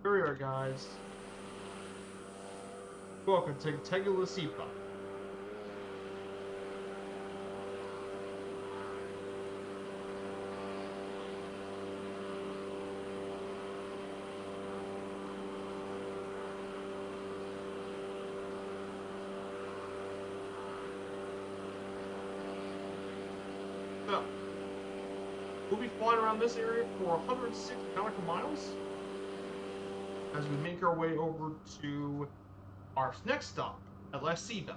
Here we are, guys. Welcome to Tegucigalpa. So, we'll be flying around this area for 106 nautical miles as we make our way over to our next stop at La Ceiba.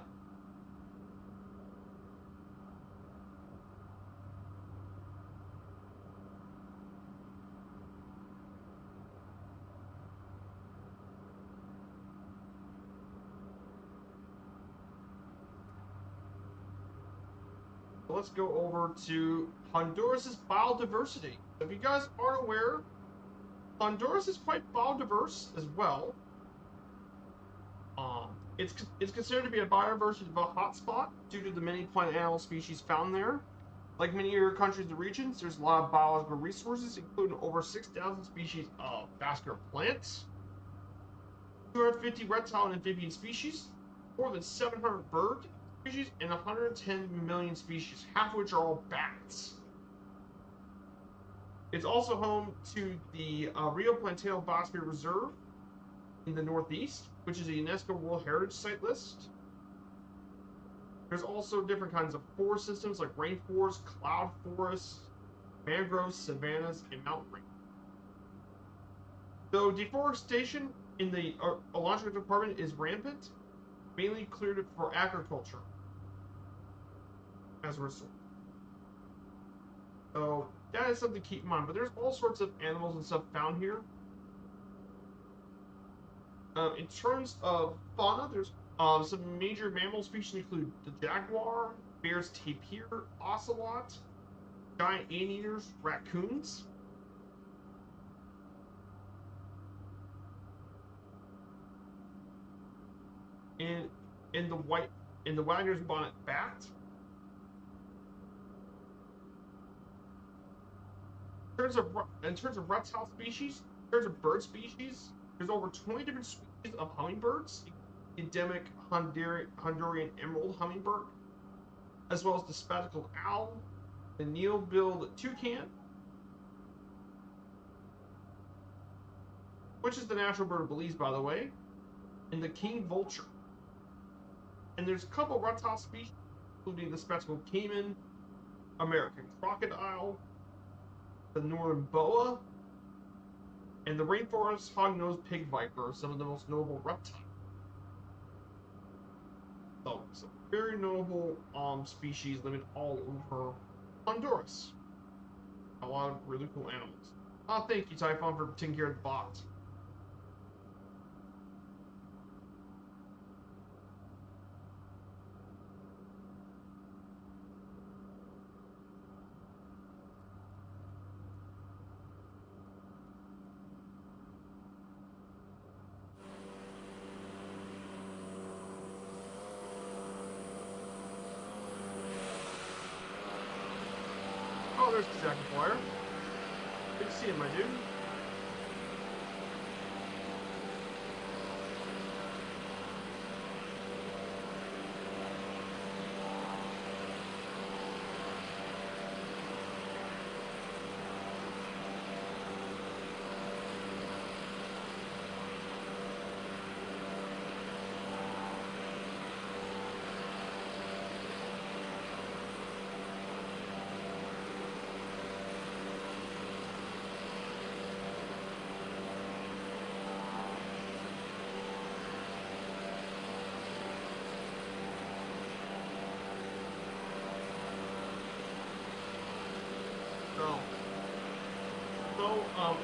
So let's go over to Honduras' biodiversity. If you guys aren't aware, Honduras is quite biodiverse as well. It's considered to be a biodiversity hotspot due to the many plant and animal species found there. Like many other countries and regions, there's a lot of biological resources, including over 6,000 species of vascular plants, 250 reptile and amphibian species, more than 700 bird species, and 110 million species, half of which are all bats. It's also home to the Rio Plantel Biosphere Reserve in the northeast, which is a UNESCO World Heritage Site list. There's also different kinds of forest systems like rainforests, cloud forests, mangroves, savannas, and mountain range. Though deforestation in the Electric Department is rampant, mainly cleared for agriculture as a result. So that is something to keep in mind. But there's all sorts of animals and stuff found here. In terms of fauna, there's some major mammal species include the jaguar, bear's tapir, ocelot, giant anteaters, raccoons. In the Wagner's bonnet bat. In terms of reptile species, in terms of bird species, there's over 20 different species of hummingbirds, endemic Honduran emerald hummingbird, as well as the spectacled owl, the kneel-billed toucan, which is the national bird of Belize, by the way, and the king vulture. And there's a couple reptile species, including the spectacled caiman, American crocodile, the northern boa, and the rainforest hog-nosed pig viper, some of the most notable reptiles. So, some very notable species living all over Honduras. A lot of really cool animals. Thank you, Typhon, for taking care of the bot. Oh, there's the Zack McGuire. Good to see you, my dude.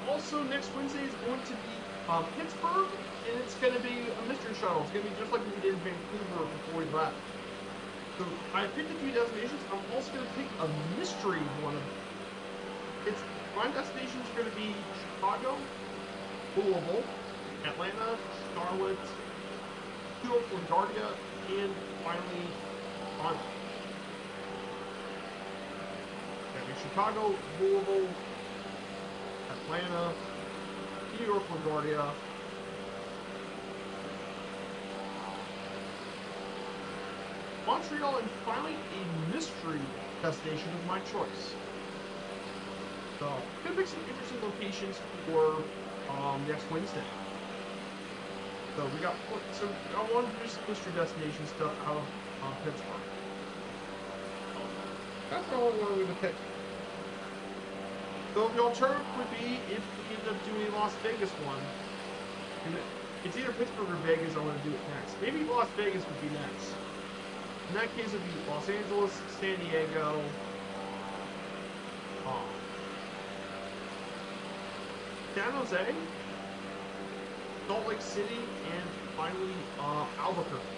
Also next Wednesday is going to be Pittsburgh, and it's going to be a mystery shuttle. It's going to be just like we did in Vancouver before we left. So I picked a few destinations. I'm also going to pick a mystery one. My destination is going to be Chicago, Louisville, Atlanta, Charlotte, LaGuardia, and finally Toronto. Chicago, Louisville, Atlanta, New York, LaGuardia, Montreal, and finally a mystery destination of my choice. So, gonna pick some interesting locations for next Wednesday. So I want to do some mystery destination stuff out of Pittsburgh. That's the only one we would pick. So the alternative would be if we end up doing a Las Vegas one. It's either Pittsburgh or Vegas. I want to do it next. Maybe Las Vegas would be next. In that case, it would be Los Angeles, San Diego, San Jose, Salt Lake City, and finally Albuquerque.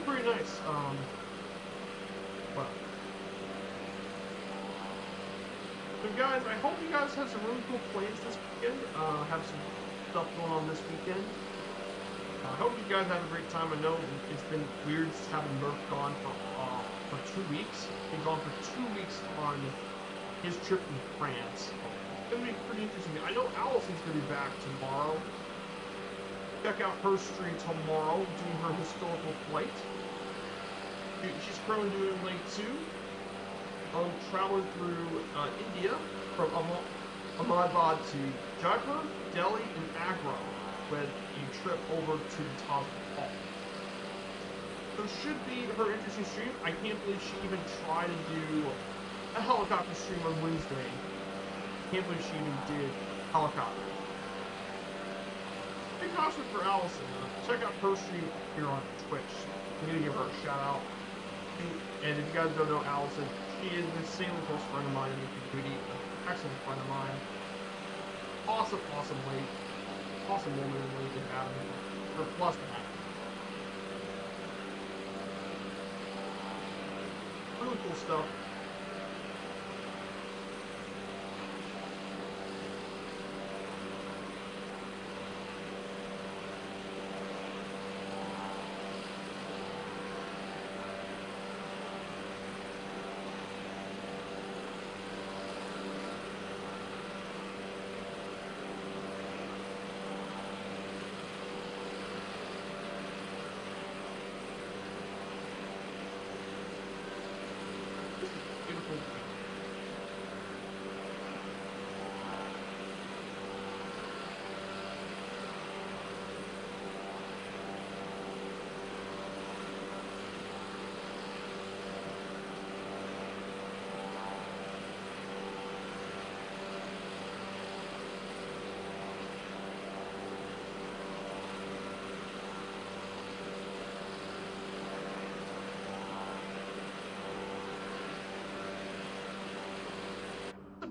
Pretty nice. Well. So guys, I hope you guys have some really cool plans this weekend. Have some stuff going on this weekend. I hope you guys have a great time. I know it's been weird having Murph gone for 2 weeks. He's gone for 2 weeks on his trip in France. It's gonna be pretty interesting. I know Allison's gonna be back tomorrow. Check out her stream tomorrow, doing her historical flight. She's currently doing leg 2. Traveling through India from Ahmedabad to Jaipur, Delhi, and Agra with a trip over to the Taj Mahal. So it should be her interesting stream. I can't believe she even tried to do a helicopter stream on Wednesday. Can't believe she even did helicopter. Big caution for Allison. Check out her stream here on Twitch. I'm gonna give her a shout out. And if you guys don't know Allison, she is an insanely close friend of mine in the community, an excellent friend of mine. Awesome lady. Awesome woman and lady to have, or plus to have. Really cool stuff.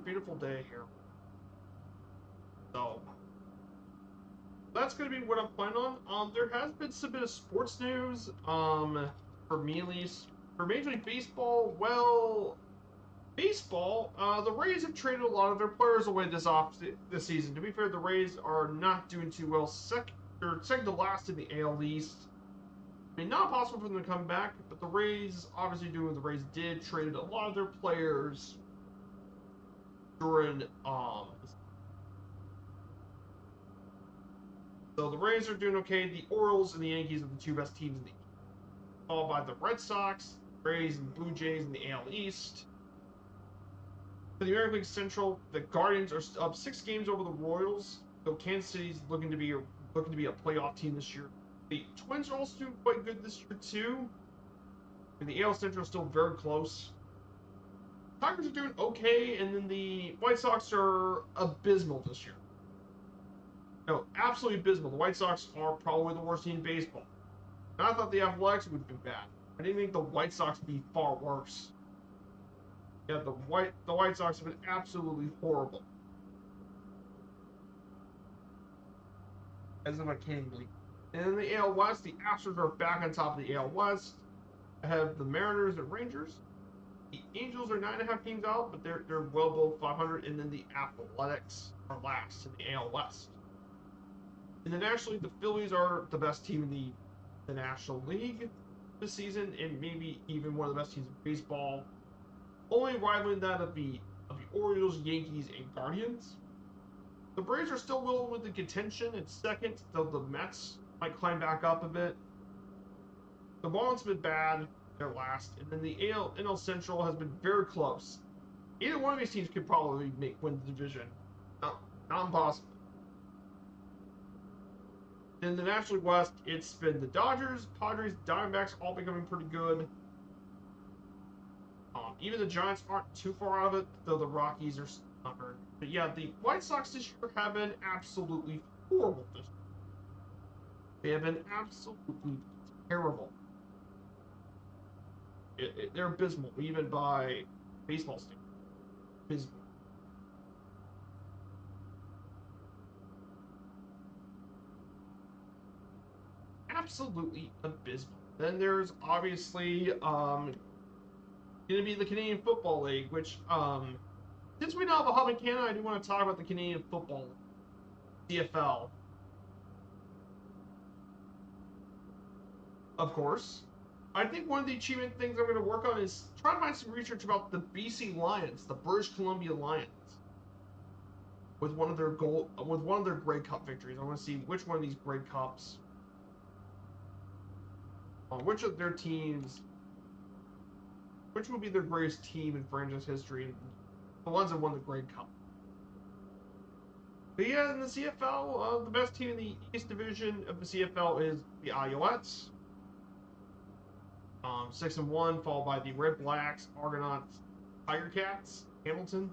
Beautiful day here. So that's gonna be what I'm planning on. There has been some bit of sports news, for me at least. For Major League Baseball, well, the Rays have traded a lot of their players away this season. To be fair, the Rays are not doing too well. Second to last in the AL East. I mean, not possible for them to come back, but the Rays obviously doing what the Rays did, traded a lot of their players during so the Rays are doing okay. The Orioles and the Yankees are the two best teams in the East, followed by the Red Sox, Rays, and Blue Jays in the AL East. For the American League Central, the Guardians are up 6 games over the Royals. So Kansas City's looking to be a playoff team this year. The Twins are also doing quite good this year too. And the AL Central is still very close. Tigers are doing okay, and then the White Sox are abysmal this year. No, absolutely abysmal. The White Sox are probably the worst team in baseball. And I thought the Athletics would be bad. I didn't think the White Sox would be far worse. Yeah, the White Sox have been absolutely horrible. As if I can't believe. And in the AL West, the Astros are back on top of the AL West. I have the Mariners and Rangers. The Angels are 9.5 games out, but they're well below 500. And then the Athletics are last in the AL West. And then nationally, the Phillies are the best team in the National League this season, and maybe even one of the best teams in baseball. Only rivaling that of the Orioles, Yankees, and Guardians. The Braves are still well within contention at second, though the Mets might climb back up a bit. The Marlins have been bad, they're last, and then the NL Central has been very close. Either one of these teams could probably win the division. Not impossible. In the National League West, it's been the Dodgers, Padres, Diamondbacks all becoming pretty good. Even the Giants aren't too far out of it, though the Rockies are stubborn. But yeah, the White Sox this year have been absolutely horrible this year. They have been absolutely terrible. They're abysmal, even by baseball standards. Abysmal. Absolutely abysmal. Then there's obviously going to be the Canadian Football League, which since we now have a hub in Canada, I do want to talk about the Canadian Football League, CFL. Of course. I think one of the achievement things I'm going to work on is try to find some research about the BC Lions, the British Columbia Lions, with one of their Grey Cup victories. I want to see which one of these Grey Cups, which of their teams, which would be their greatest team in franchise history, and the ones that won the Grey Cup. But yeah, in the CFL, the best team in the East Division of the CFL is the Alouettes. 6-1, followed by the Red Blacks, Argonauts, Tiger Cats, Hamilton.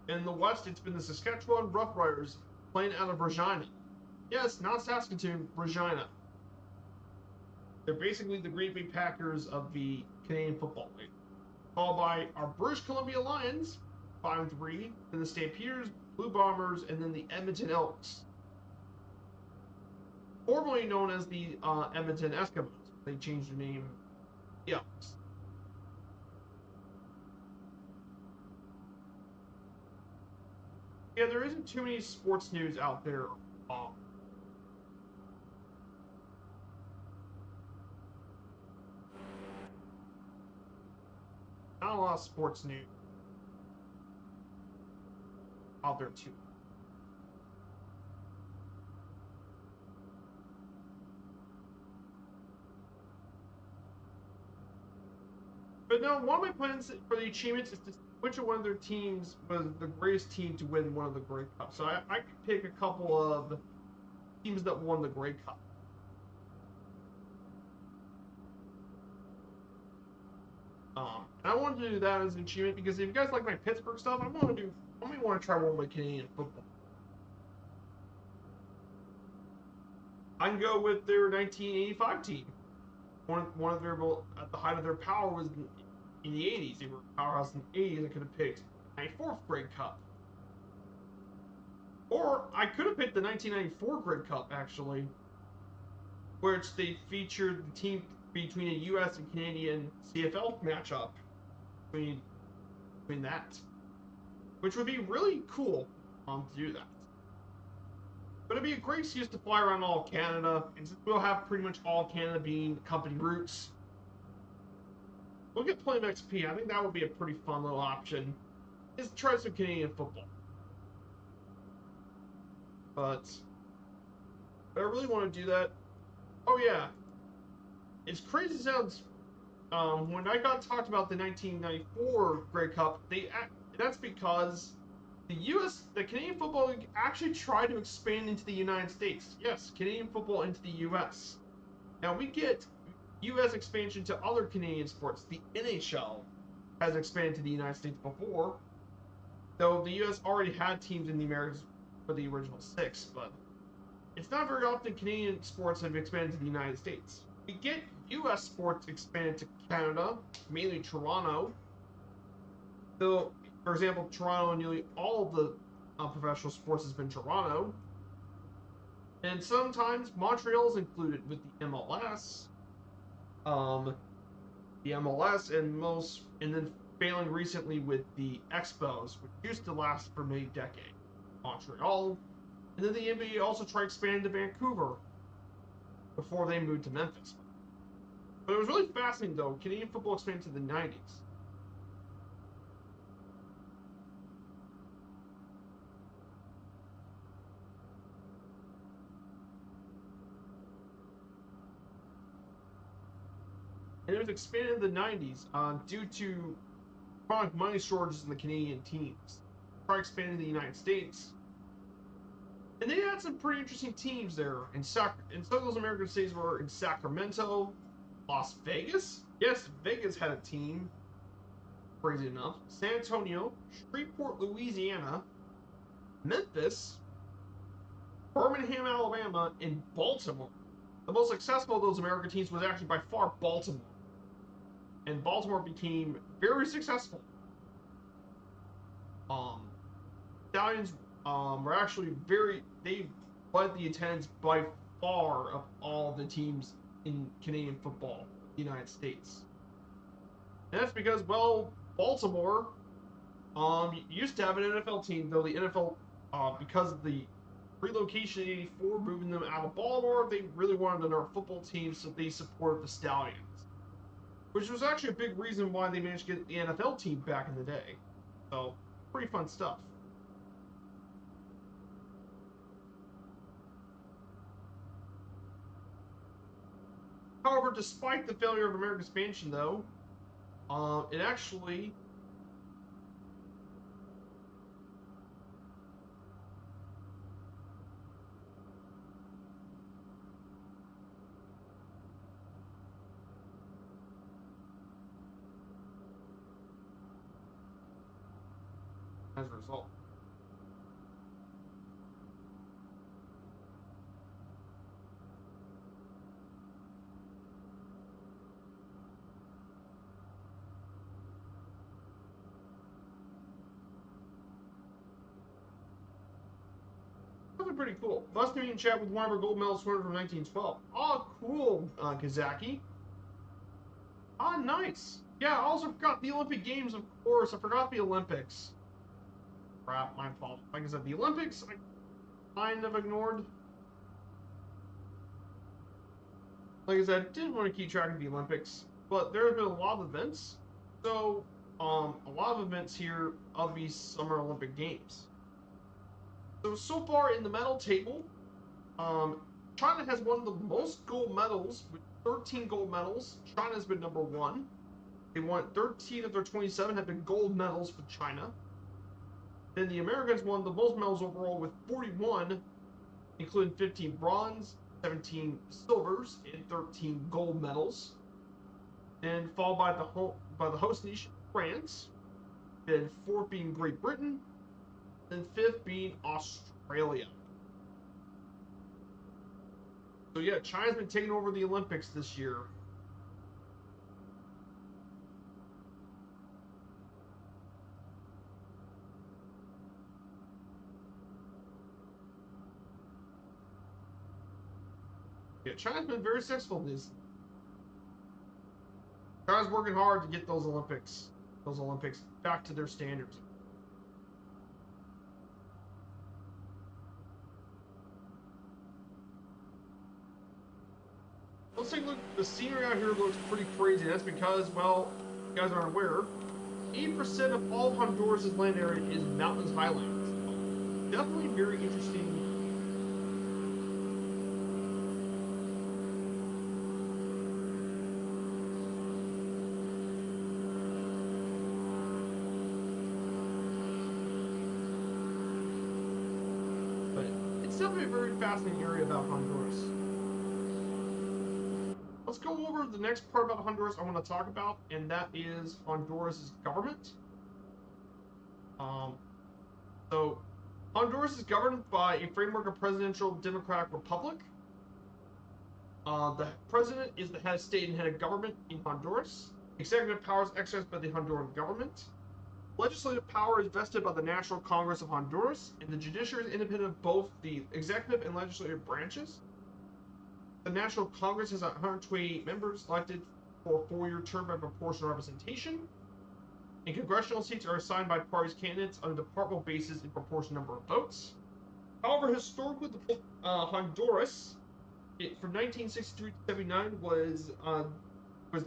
In the West, it's been the Saskatchewan Roughriders playing out of Regina. Yes, not Saskatoon, Regina. They're basically the Green Bay Packers of the Canadian Football League. Followed by our British Columbia Lions, 5-3, then the Stampeders, Blue Bombers, and then the Edmonton Elks. Formerly known as the Edmonton Eskimos. They changed their name. The Elks. Yeah, there isn't too many sports news out there. Not a lot of sports news out there too. But no, one of my plans for the achievements is to which one of their teams was the greatest team to win one of the Grey Cups. So I could pick a couple of teams that won the Grey Cup. I wanted to do that as an achievement because if you guys like my Pittsburgh stuff, I want to try one of my Canadian football. I can go with their 1985 team. One of their, at the height of their power was in the 80s. They were a powerhouse in the 80s. I could have picked the 94th Grey Cup. Or I could have picked the 1994 Grey Cup, actually, which they featured the team between a U.S. and Canadian CFL matchup between that, which would be really cool to do that. But it'd be a great excuse to fly around all Canada, and since we'll have pretty much all Canada being company routes, we'll get plenty of XP. I think that would be a pretty fun little option, is to try some Canadian football. But I really want to do that. Oh yeah, it's crazy as sounds. When I got talked about the 1994 Grey Cup, that's because the Canadian Football League actually tried to expand into the United States. Yes, Canadian football into the U.S. Now we get U.S. expansion to other Canadian sports, the NHL, has expanded to the United States before, though the U.S. already had teams in the Americas for the original 6, but it's not very often Canadian sports have expanded to the United States. We get U.S. sports expanded to Canada, mainly Toronto. So, for example, Toronto, nearly all of the professional sports has been Toronto. And sometimes Montreal is included with the MLS. The MLS and then failing recently with the Expos, which used to last for many decades. Montreal. And then the NBA also tried expanding to Vancouver before they moved to Memphis. But it was really fascinating, though. Canadian football expanded to the 90s. And it was expanded in the 90s due to chronic money shortages in the Canadian teams. Tried expanding to the United States. And they had some pretty interesting teams there. And some of those American cities were in Sacramento, Las Vegas. Yes, Vegas had a team. Crazy enough. San Antonio, Shreveport, Louisiana, Memphis, Birmingham, Alabama, and Baltimore. The most successful of those American teams was actually by far Baltimore. And Baltimore became very successful. Stallions were actually they led the attendance by far of all the teams in Canadian football, the United States. And that's because, well, Baltimore used to have an NFL team, though the NFL, because of the relocation in '84, moving them out of Baltimore, they really wanted another football team, so they supported the Stallions, which was actually a big reason why they managed to get the NFL team back in the day. So, pretty fun stuff. However, despite the failure of American expansion, though, it actually as a result. That's pretty cool. Must be in chat with one of our gold medal swimmers from 1912. Oh, cool, Kazaki. Ah, nice. Yeah, I also forgot the Olympic Games, of course. I forgot the Olympics. Crap, my fault. Like I said, the Olympics, I kind of ignored. Like I said, I didn't want to keep track of the Olympics, but there have been a lot of events. So, a lot of events here of these Summer Olympic Games. So far in the medal table, China has won the most gold medals with 13 gold medals. China's been number 1. They won 13 of their 27 have been gold medals for China. Then the Americans won the most medals overall with 41, including 15 bronze, 17 silvers, and 13 gold medals. And followed by the host nation France. Then 4th being Great Britain, and 5th being Australia. So yeah, China's been taking over the Olympics this year. Yeah, China's been very successful in this. China's working hard to get those Olympics back to their standards. Let's take a look. The scenery out here looks pretty crazy. That's because, well, you guys aren't aware, 8% of all Honduras' land area is mountains highlands. So definitely very interesting. But it's definitely a very fascinating area about Honduras. let's go over the next part about Honduras I want to talk about, and that is Honduras' government. So Honduras is governed by a framework of presidential democratic republic. The president is the head of state and head of government in Honduras. Executive powers exercised by the Honduran government. Legislative power is vested by the National Congress of Honduras, and the judiciary is independent of both the executive and legislative branches. The National Congress has 128 members elected for a 4-year term by proportional representation, and congressional seats are assigned by parties candidates on a departmental basis in proportional number of votes. However, historically, Honduras, from 1963 to 79, was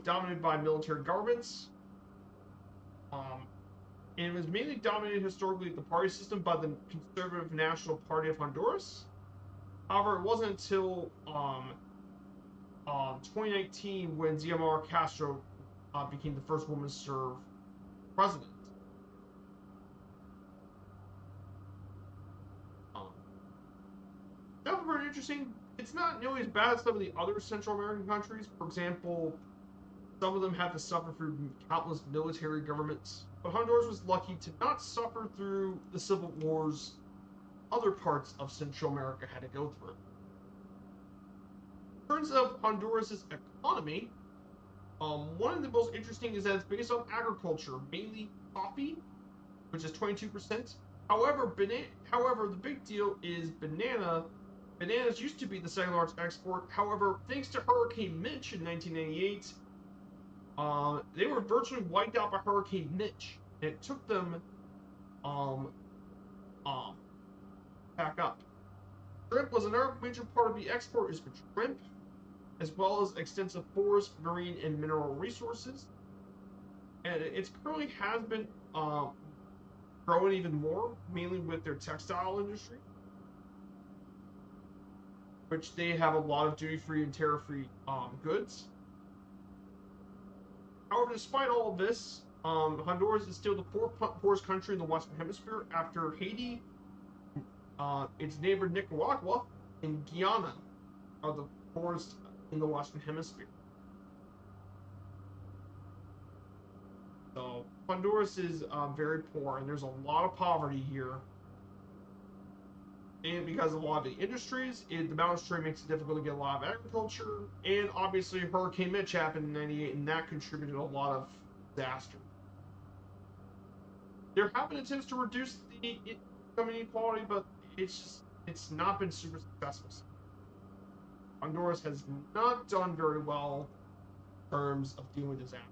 dominated by military governments. And it was mainly dominated historically the party system by the Conservative National Party of Honduras. However, it wasn't until 2019 when Xiomara Castro became the first woman to serve president. That was very interesting. It's not nearly as bad as some of the other Central American countries. For example, some of them had to suffer through countless military governments, but Honduras was lucky to not suffer through the civil wars other parts of Central America had to go through. In terms of Honduras' economy, one of the most interesting is that it's based on agriculture, mainly coffee, which is 22%. However, the big deal is banana. Bananas used to be the second largest export. However, thanks to Hurricane Mitch in 1998, they were virtually wiped out by Hurricane Mitch, and it took them back up. Shrimp was another major part of the export is for shrimp, as well as extensive forest, marine, and mineral resources. And it currently has been growing even more, mainly with their textile industry, which they have a lot of duty-free and tariff-free goods. However, despite all of this, Honduras is still the poorest country in the Western Hemisphere after Haiti. Its neighbor Nicaragua and Guyana are the poorest in the Western Hemisphere. So Honduras is very poor, and there's a lot of poverty here. And because of a lot of the industries, the mountain stream makes it difficult to get a lot of agriculture. And obviously, Hurricane Mitch happened in '98, and that contributed a lot of disaster. There have been attempts to reduce the income inequality, but it's not been super successful. Honduras has not done very well in terms of dealing with disaster.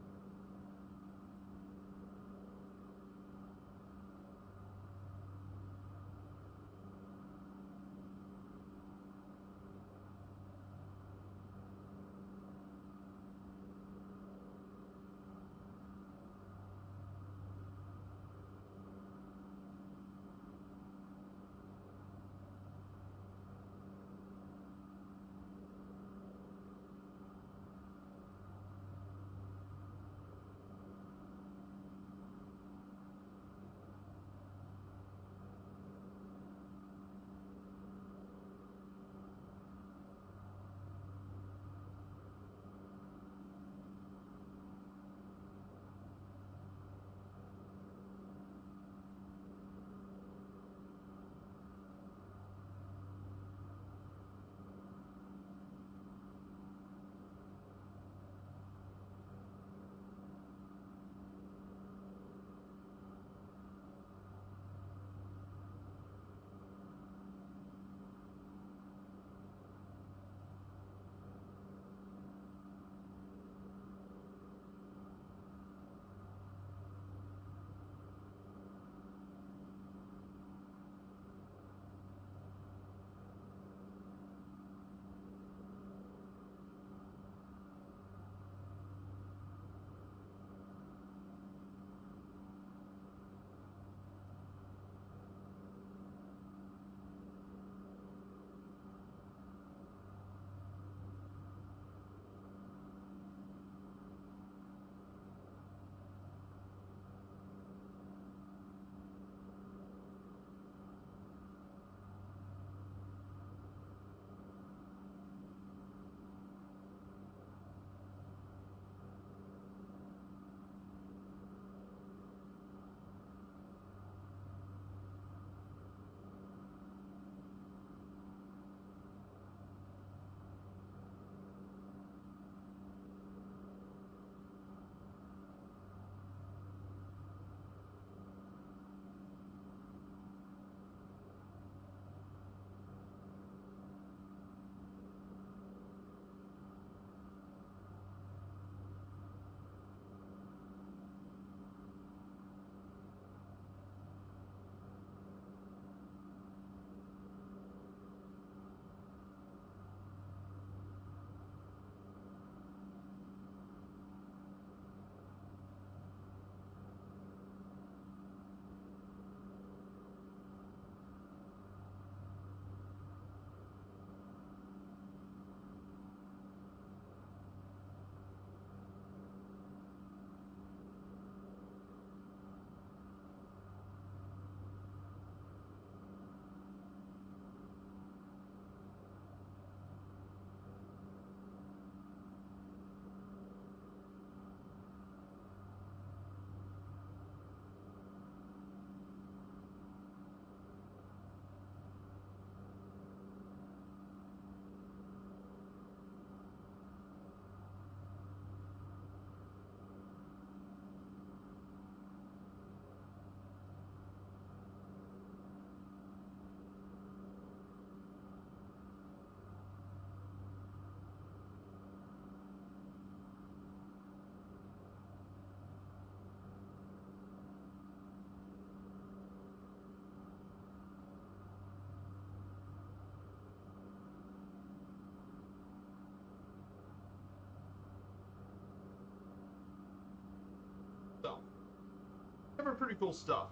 Some pretty cool stuff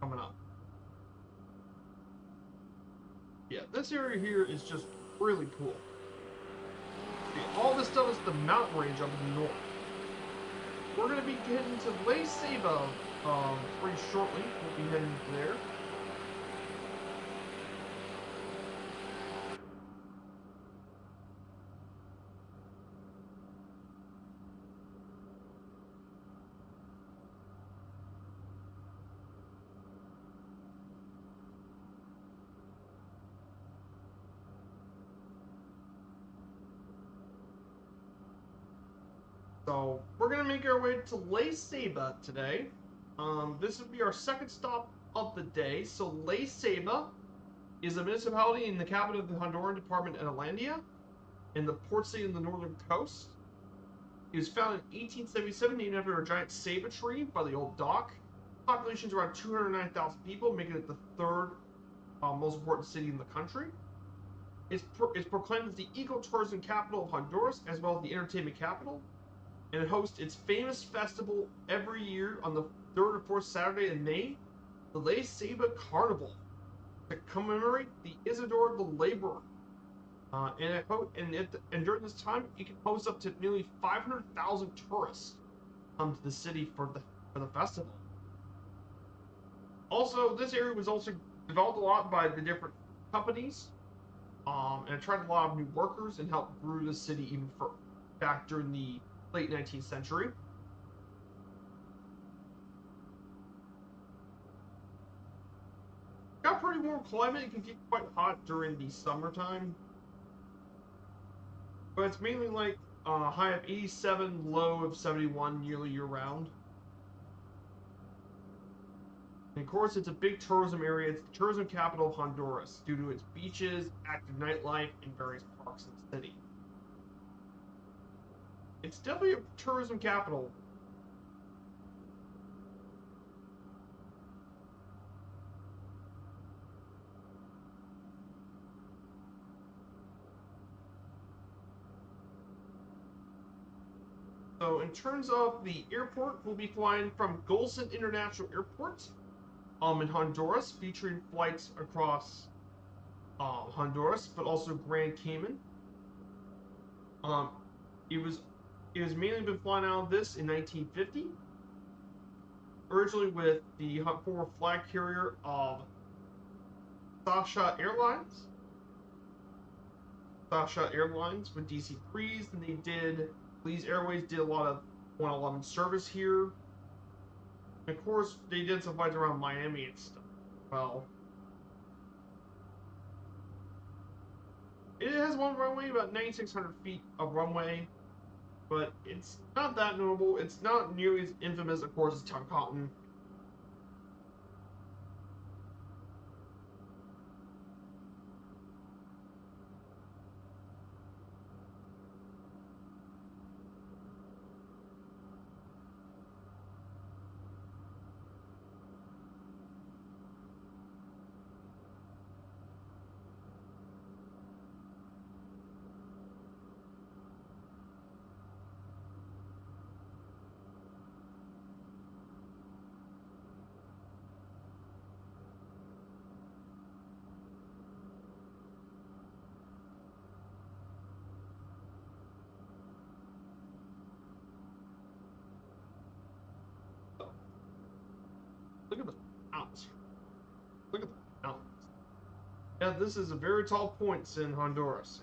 coming up. Yeah, this area here is just really cool. See, all this stuff is the mountain range up in the north. We're going to be heading to Lake Saba pretty shortly. We'll be heading there. So we're gonna make our way to Lake Saba today. This will be our second stop of the day. So Lake Saba is a municipality in the capital of the Honduran department Atlantia, in the port city in the northern coast. It was founded in 1877, named after a giant ceiba tree by the old dock. Population is around 209,000 people, making it the third most important city in the country. It's proclaimed as the ecotourism capital of Honduras, as well as the entertainment capital. And it hosts its famous festival every year on the third or fourth Saturday in May, the Lake Saba Carnival, to commemorate the Isidore the Laborer. And during this time, it can host up to nearly 500,000 tourists come to the city for the festival. Also, this area was also developed a lot by the different companies, and attracted a lot of new workers and helped grew the city even back during the late 19th century. Got pretty warm climate. It can get quite hot during the summertime, but it's mainly like high of 87, low of 71 nearly year round. And of course, it's a big tourism area. It's the tourism capital of Honduras due to its beaches, active nightlife, and various parks in the city. It's definitely a tourism capital. So in terms of the airport, we'll be flying from Golson International Airport in Honduras, featuring flights across Honduras, but also Grand Cayman. It was mainly been flying out of this in 1950, originally with the former flag carrier of Sasha Airlines. Sasha Airlines with DC-3s, and they did Belize Airways did a lot of 111 service here. And of course, they did some flights around Miami and stuff. Well, it has one runway, about 9,600 feet of runway, but it's not that notable. It's not nearly as infamous, of course, as Toncontin. Look at the mountains. Look at the mountains. Yeah, this is a very tall points in Honduras.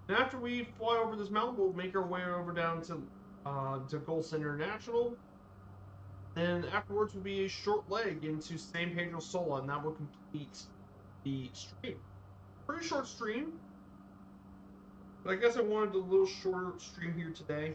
And after we fly over this mountain, we'll make our way over down to Golson International. Then afterwards will be a short leg into San Pedro Sula, and that will complete the stream. Pretty short stream, but I guess I wanted a little shorter stream here today.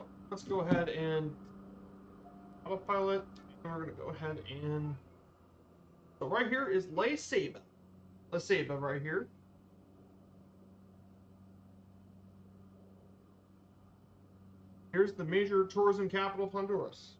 So let's go ahead and autopilot, and we're gonna go ahead and so right here is La Ceiba right here. Here's the major tourism capital of Honduras.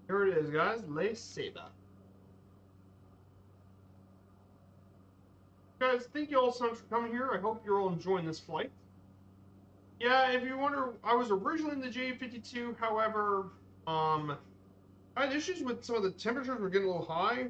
Here it is, guys, La Ceiba. Guys, thank you all so much for coming here. I hope you're all enjoying this flight. Yeah, if you wonder, I was originally in the J-52, however, I had issues with some of the temperatures were getting a little high.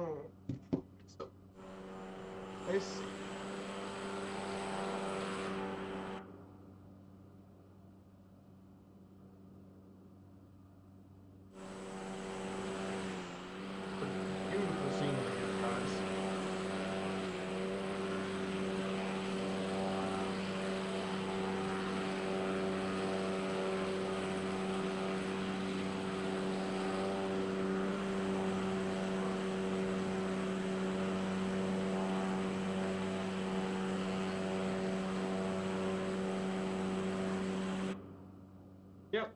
Oh, so, let's see. Beautiful scenery here, guys. Yep.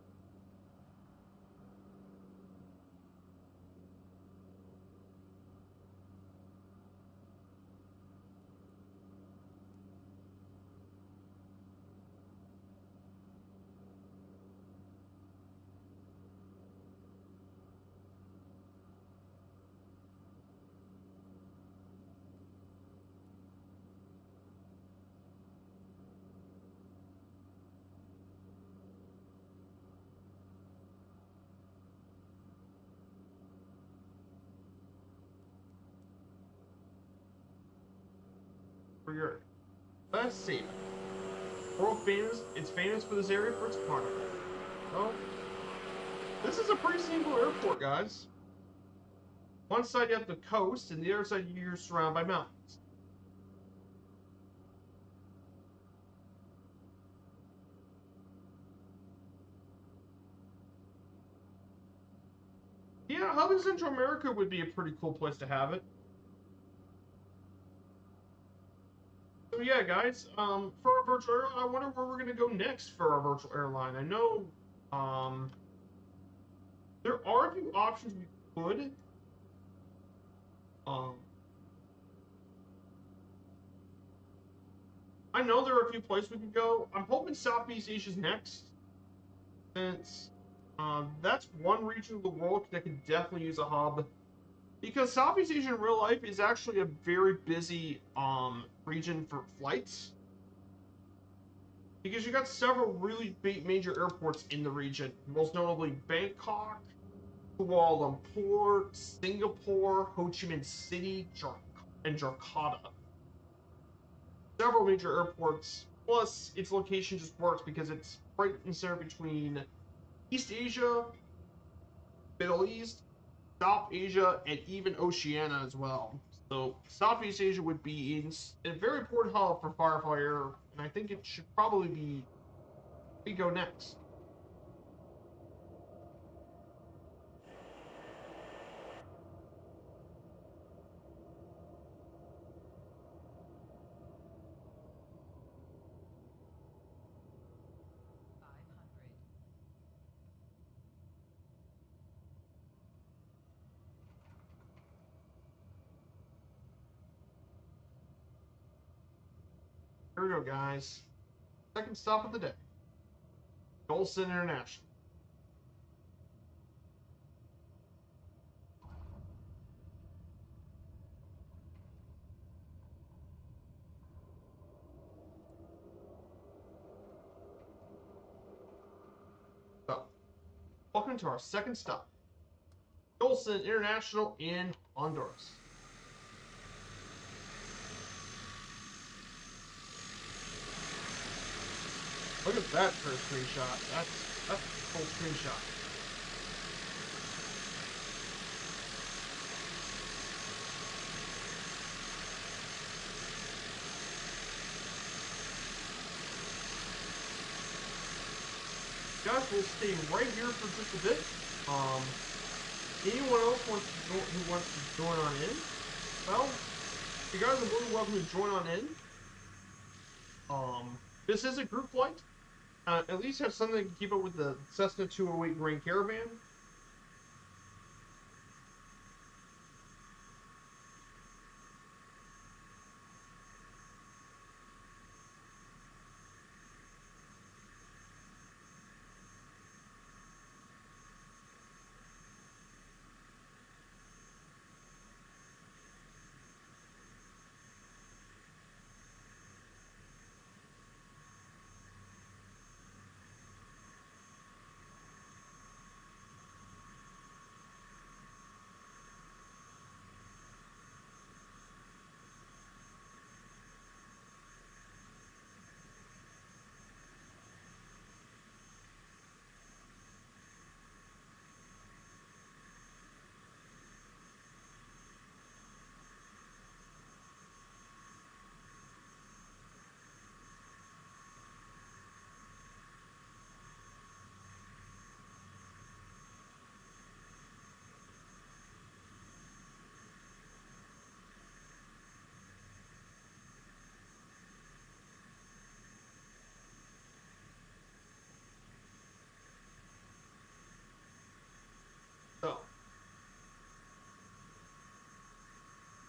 For your, let's see. World famous. It's famous for this area for its carnival. So, this is a pretty simple airport, guys. One side you have the coast, and the other side you're surrounded by mountains. Yeah, Hub in Central America would be a pretty cool place to have it. So yeah, guys, for our virtual airline, I wonder where we're gonna go next for our virtual airline. I know, there are a few options we could. Um, I know there are a few places we could go. I'm hoping Southeast Asia's next, since that's one region of the world that could definitely use a hub. Because Southeast Asia in real life is actually a very busy region for flights. because you got several really big major airports in the region, most notably Bangkok, Kuala Lumpur, Singapore, Ho Chi Minh City, and Jakarta. Several major airports, plus its location just works because it's right in the center between East Asia, Middle East, South Asia, and even Oceania as well. So Southeast Asia would be a very important hub for Firefly, and I think it should probably be we go next. Here we go, guys. Second stop of the day. Golson International. So, welcome to our second stop. Golson International in Honduras. Look at that for a screenshot. That's a full screenshot. Guys, we'll stay right here for just a bit. Anyone else who wants to join on in? Well, you guys are more than welcome to join on in. This is a group flight. At least have something that can keep up with the Cessna 208 Grand Caravan.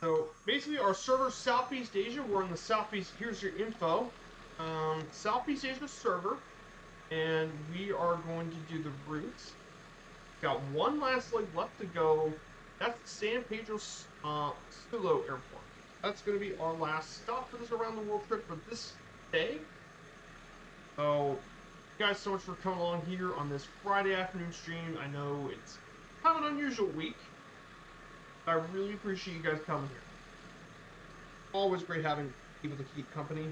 So basically, our server Southeast Asia. We're in the Southeast. Here's your info. Southeast Asia server, and we are going to do the routes. Got one last leg left to go. That's San Pedro Sula Airport. That's going to be our last stop for this around the world trip for this day. So, you guys so much for coming along here on this Friday afternoon stream. I know it's kind of an unusual week. I really appreciate you guys coming here. Always great having people to keep company.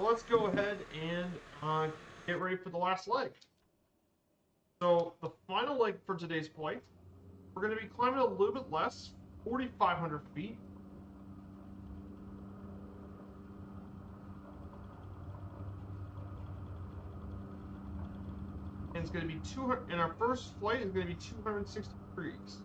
So let's go ahead and get ready for the last leg. So the final leg for today's flight, we're going to be climbing a little bit less, 4,500 feet. And it's going to be 200, and our first flight is going to be 260 degrees.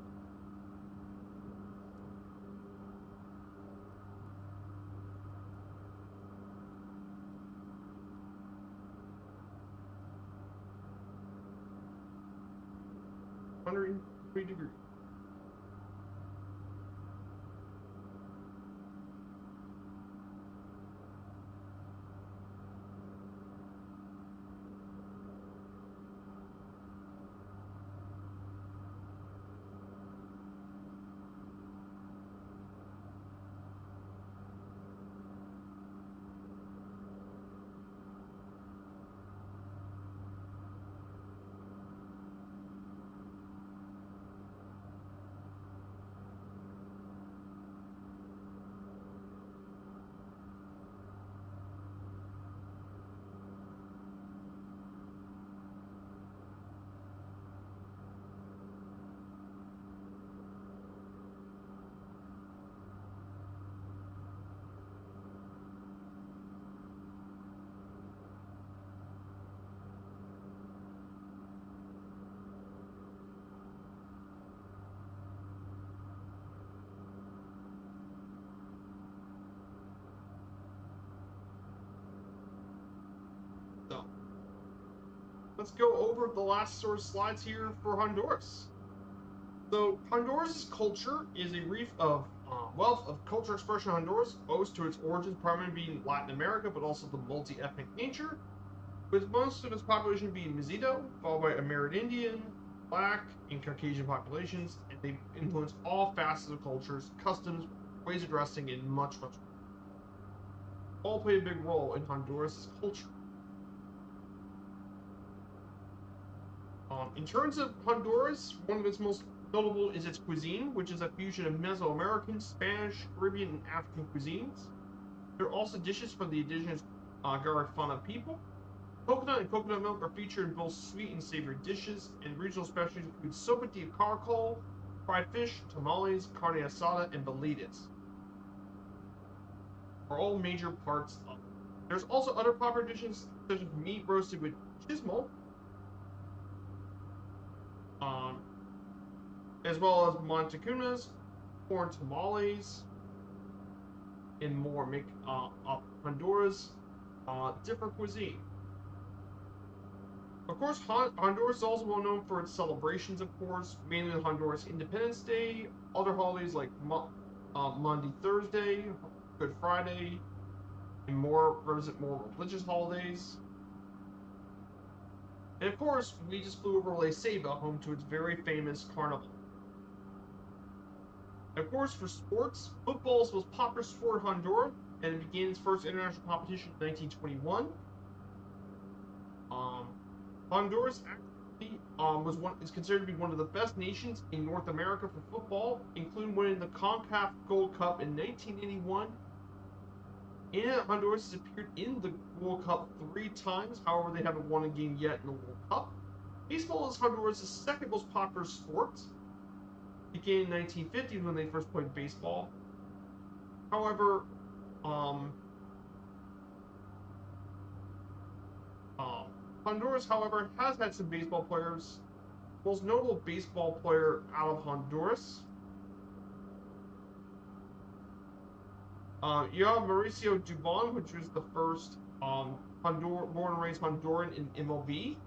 Degrees. So let's go over the last sort of slides here for Honduras. So Honduras' culture is a reef of wealth of cultural expression. Honduras owes to its origins primarily being Latin America, but also the multi-ethnic nature, with most of its population being Mestizo, followed by Amerindian, Black, and Caucasian populations, and they influence all facets of cultures, customs, ways of dressing, and much more. All play a big role in Honduras' culture. In terms of Honduras, one of its most notable is its cuisine, which is a fusion of Mesoamerican, Spanish, Caribbean, and African cuisines. There are also dishes from the indigenous Garifuna people. Coconut and coconut milk are featured in both sweet and savory dishes, and regional specialties include sopa de caracol, fried fish, tamales, carne asada, and bolitas. Are all major parts of it. There's also other popular dishes such as meat roasted with chismol, as well as montacunas, corn tamales, and more make up Honduras' different cuisine. Of course, Honduras is also well known for its celebrations, of course, mainly the Honduras Independence Day, other holidays like Monday, Thursday, Good Friday, and more religious holidays. And of course, we just flew over La Ceiba, home to its very famous carnival. And of course, for sports, football is the most popular sport in Honduras, and it began its first international competition in 1921. Honduras actually is considered to be one of the best nations in North America for football, including winning the CONCACAF Gold Cup in 1981. And Honduras has appeared in the World Cup 3 times, however, they haven't won a game yet in the World Cup. Baseball is Honduras' second most popular sport. It began in 1950 when they first played baseball. However, Honduras, however, has had some baseball players. The most notable baseball player out of Honduras, you have Mauricio Dubon, which was the first born and raised Honduran in MLB.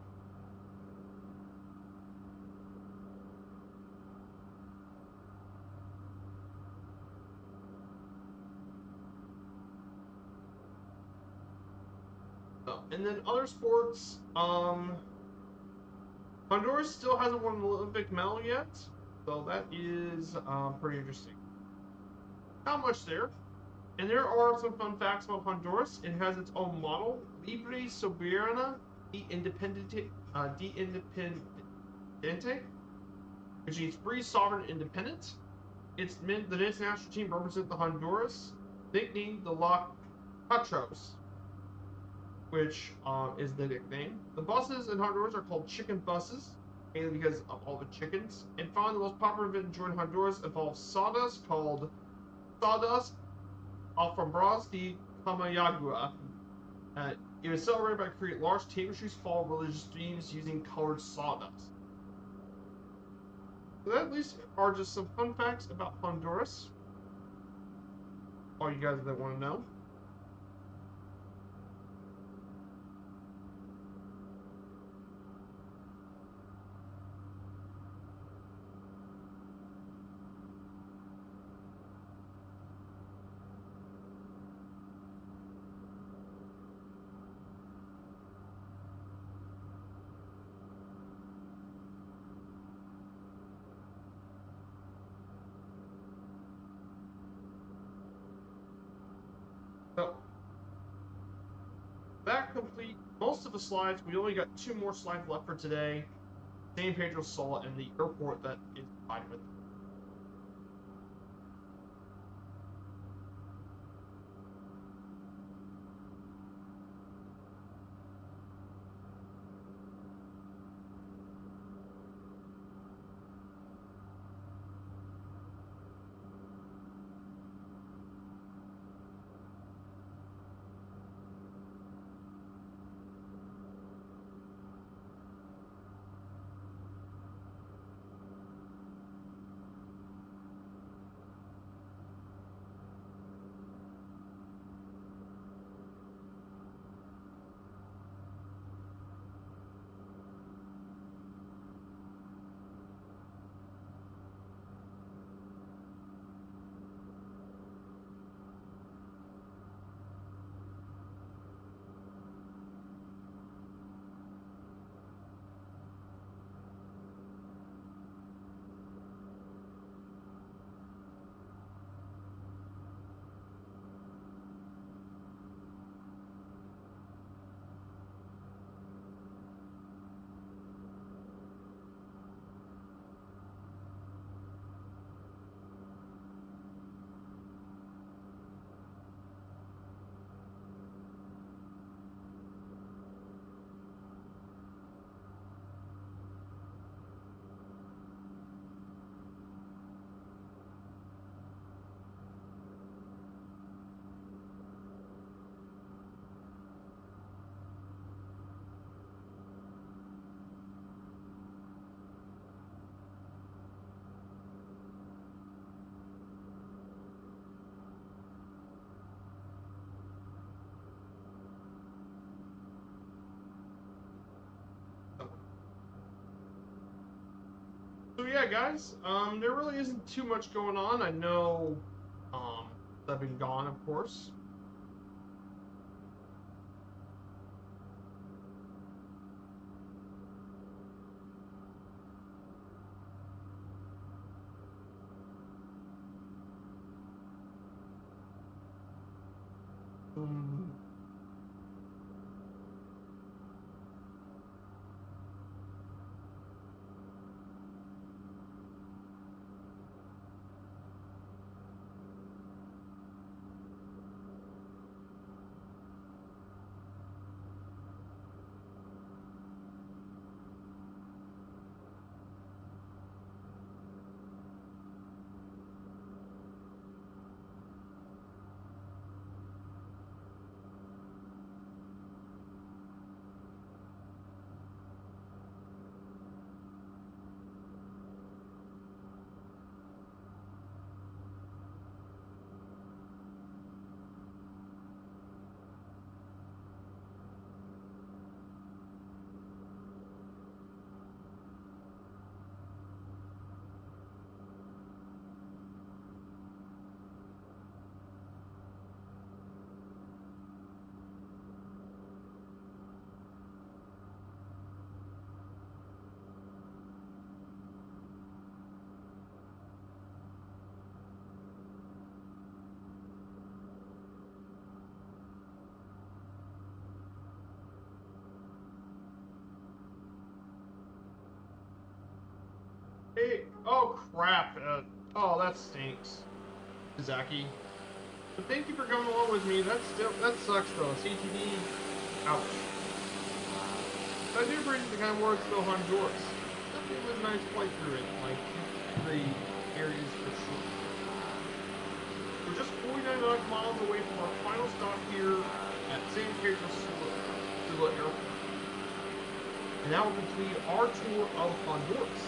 And then other sports, Honduras still hasn't won an Olympic medal yet, so that is pretty interesting. Not much there. And there are some fun facts about Honduras. It has its own model, Libre Soberana y Independiente, which means free, sovereign, independent. The men's national team represents the Honduras, nicknamed the La Cuatros. which is the nickname. The buses in Honduras are called chicken buses, mainly because of all the chickens. And finally, the most popular event enjoyed in Honduras involves sawdust called Sawdust Alfombras de Camayagua. It was celebrated by creating large tapestries full of religious themes using colored sawdust. So that at least are just some fun facts about Honduras. All you guys that want to know. So that complete most of the slides. We only got 2 more slides left for today. San Pedro Sula and the airport that is provided with. So yeah, guys, there really isn't too much going on. I know, I've been gone, of course. Um, hey, oh crap! Oh, that stinks, Zaki. But thank you for coming along with me. That sucks though. CTD. Ouch. But I do appreciate the kind words to Honduras. Definitely was a nice flight through it, like the areas for sure. We're just 49 nautical miles away from our final stop here at San Pedro Sula Airport. And that will complete our tour of Honduras.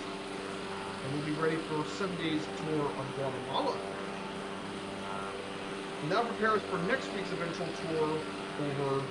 And we'll be ready for 7 days tour of Guatemala. And that prepares for next week's eventual tour over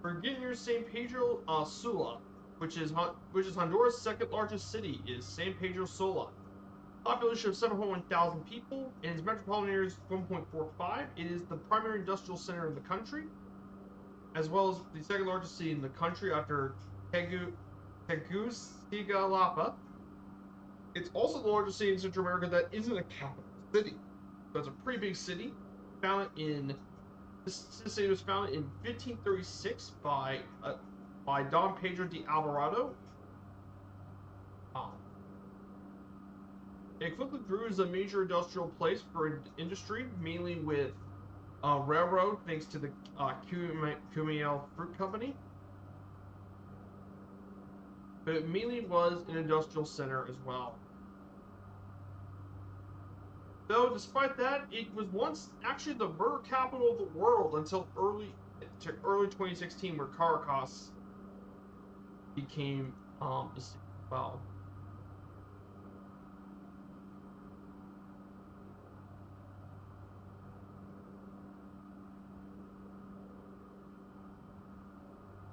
we're getting near San Pedro Sula, which is Honduras' second largest city, is San Pedro Sula. Population of 7.1 thousand people, and its metropolitan area is 1.45. It is the primary industrial center in the country, as well as the second largest city in the country after Tegucigalpa. It's also the largest city in Central America that isn't a capital city. So it's a pretty big city. This city was founded in 1536 by Don Pedro de Alvarado. It quickly grew as a major industrial place for industry, mainly with railroad, thanks to the Cumel Fruit Company. But it mainly was an industrial center as well. Though, despite that, it was once actually the burger capital of the world until early 2016, where Caracas became the city as well.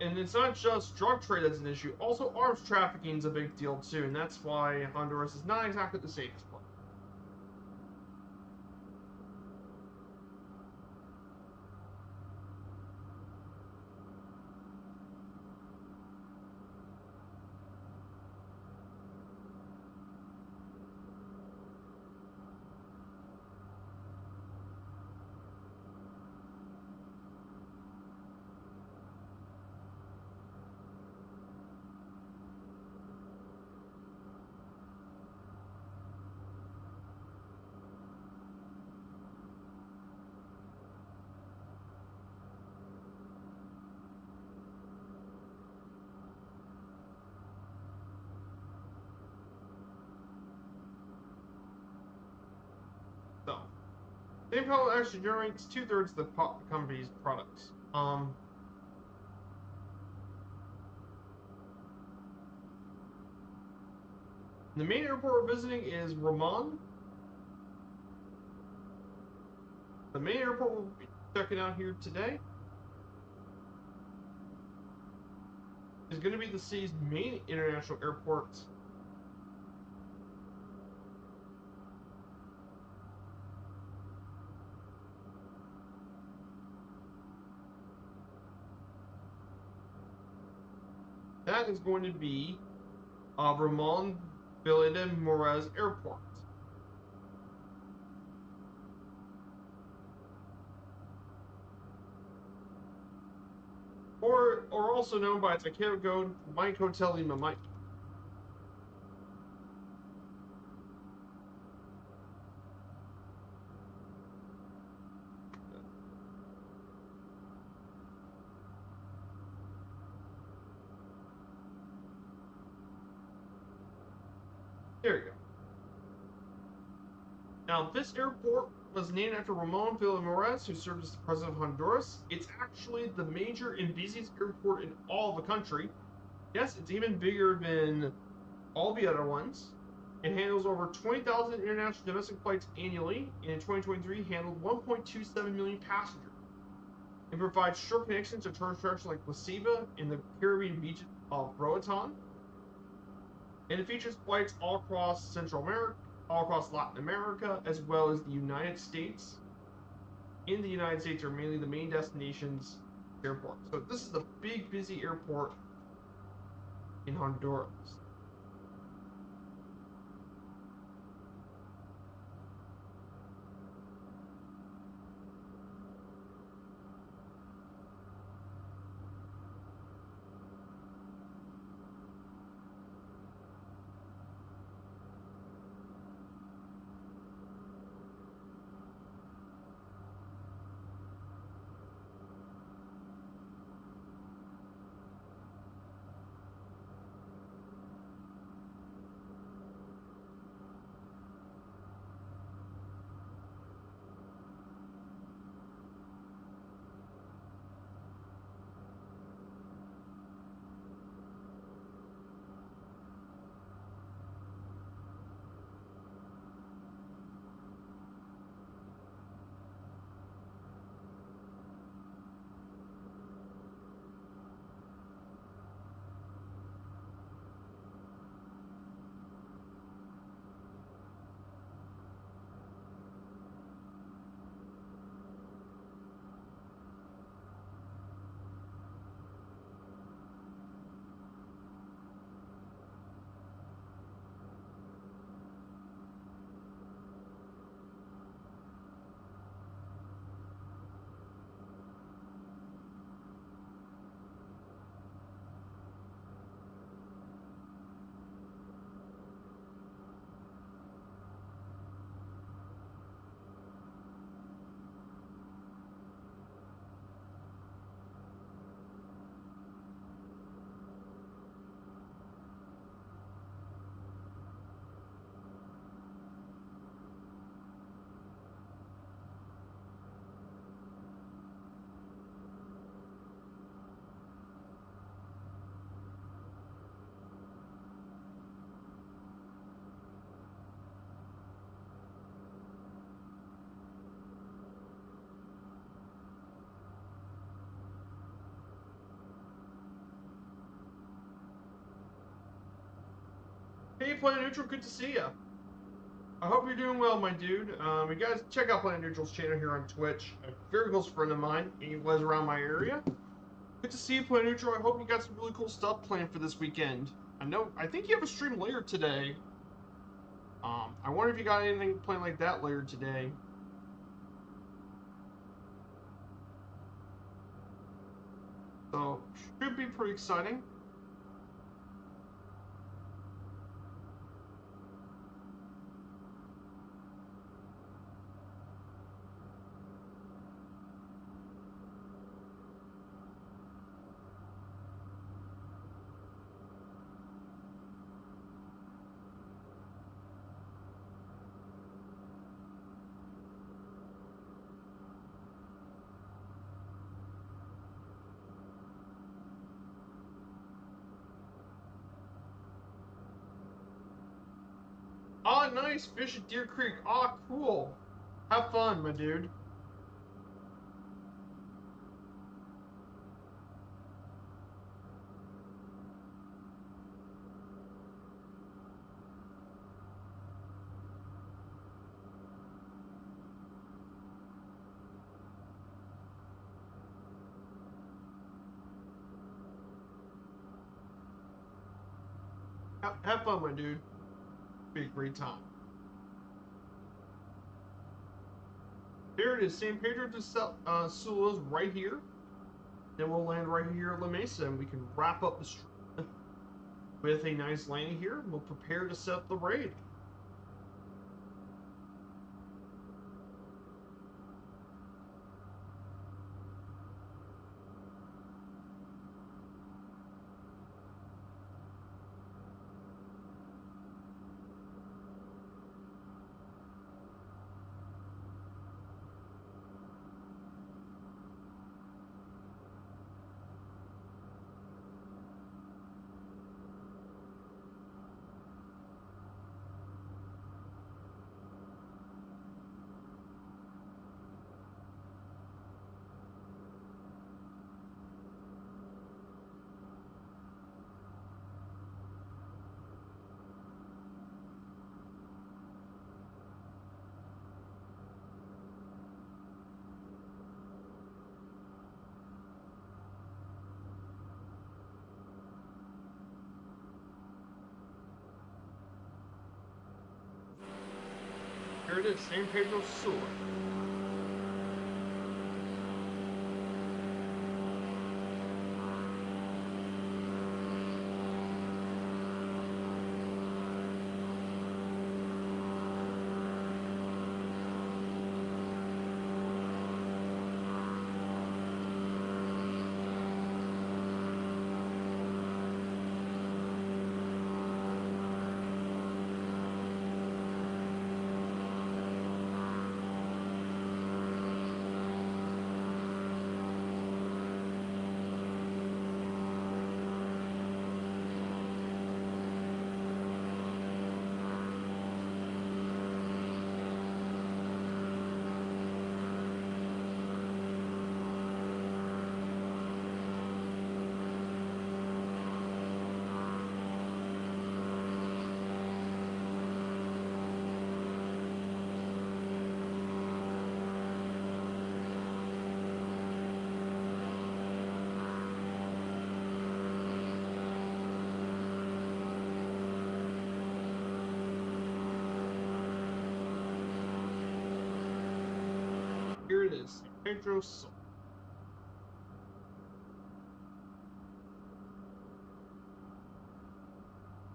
And it's not just drug trade that's an issue, also arms trafficking is a big deal too, and that's why Honduras is not exactly the safest place. So, Same Power actually generates 2/3 of the company's products. The main airport we're visiting is Ramon. The main airport we'll be checking out here today is going to be the city's main international airport. That is going to be Ramon Villa Morez Airport. Or also known by its archaic code, Mike Hotel Lima Mike. Now, this airport was named after Ramon Villa-Morales, who served as the president of Honduras. It's actually the major and busiest airport in all the country. Yes, it's even bigger than all the other ones. It handles over 20,000 international domestic flights annually, and in 2023 handled 1.27 million passengers. It provides short connections to tourist attractions like La Ceiba and the Caribbean beaches of Roatan. And it features flights all across Central America, all across Latin America, as well as the United States. In the United States are mainly the main destinations airport. So this is the big, busy airport in Honduras. Hey, Planet Neutral, good to see you. I hope you're doing well, my dude. You guys check out Planet Neutral's channel here on Twitch. A very close friend of mine. He lives around my area. Good to see you, Planet Neutral. I hope you got some really cool stuff planned for this weekend. I think you have a stream later today. I wonder if you got anything planned like that later today. So, should be pretty exciting. Oh, nice. Fish at Deer Creek. Oh, cool. Have fun, my dude. Have fun, my dude. Be a great time. Here it is, San Pedro de Sula's right here. Then we'll land right here at La Mesa, and we can wrap up the stream with a nice landing here. We'll prepare to set up the raid. it is, San Pedro Sula. Here it is, San Pedro Sula.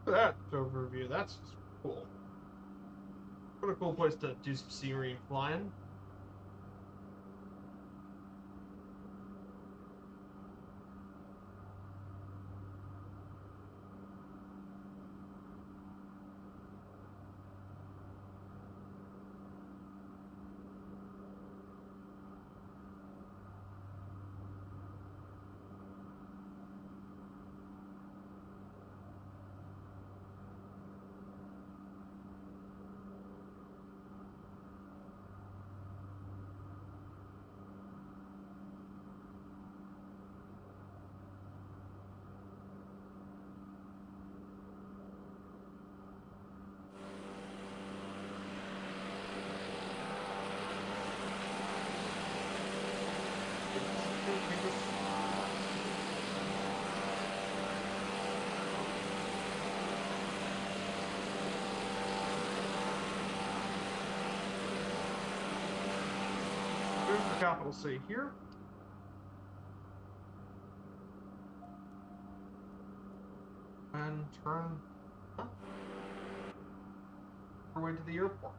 Look at that overview, that's just cool. What a cool place to do some scenery and flying. There's the capital C here. And turn our way to the airport.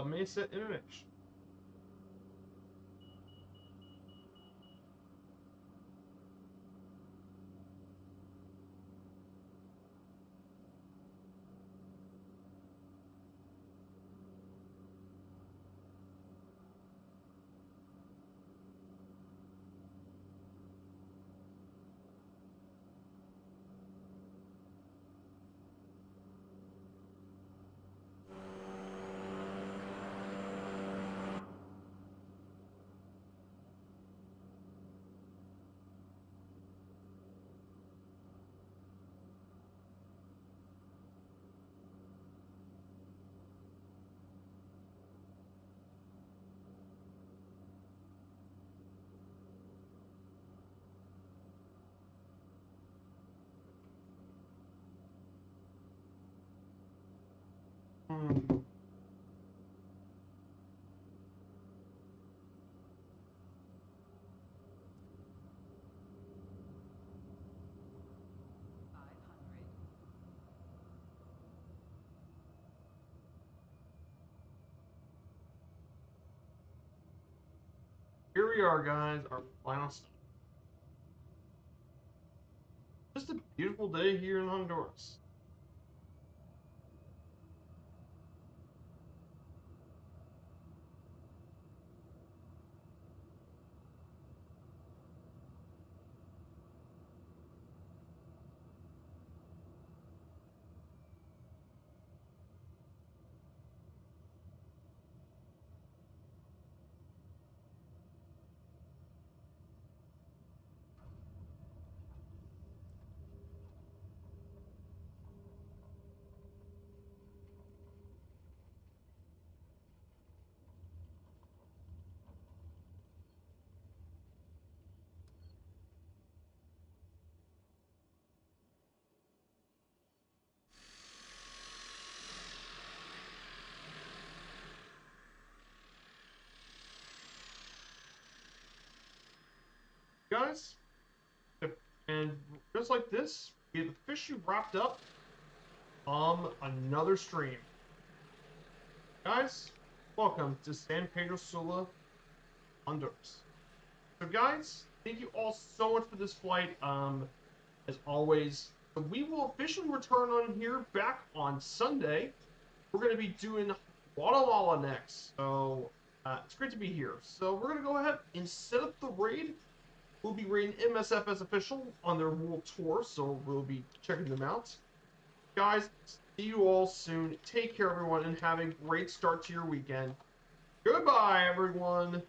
Mesa International. Here we are, guys, our final stop. Just a beautiful day here in Honduras. guys. And just like this, we've officially wrapped up another stream. Guys, welcome to San Pedro Sula, Honduras. So guys, thank you all so much for this flight. As always, we will officially return on here back on Sunday. We're going to be doing Guatemala next. So it's great to be here. So we're going to go ahead and set up the raid. We'll be raiding MSFS Official on their world tour, so we'll be checking them out. Guys, see you all soon. Take care, everyone, and have a great start to your weekend. Goodbye, everyone.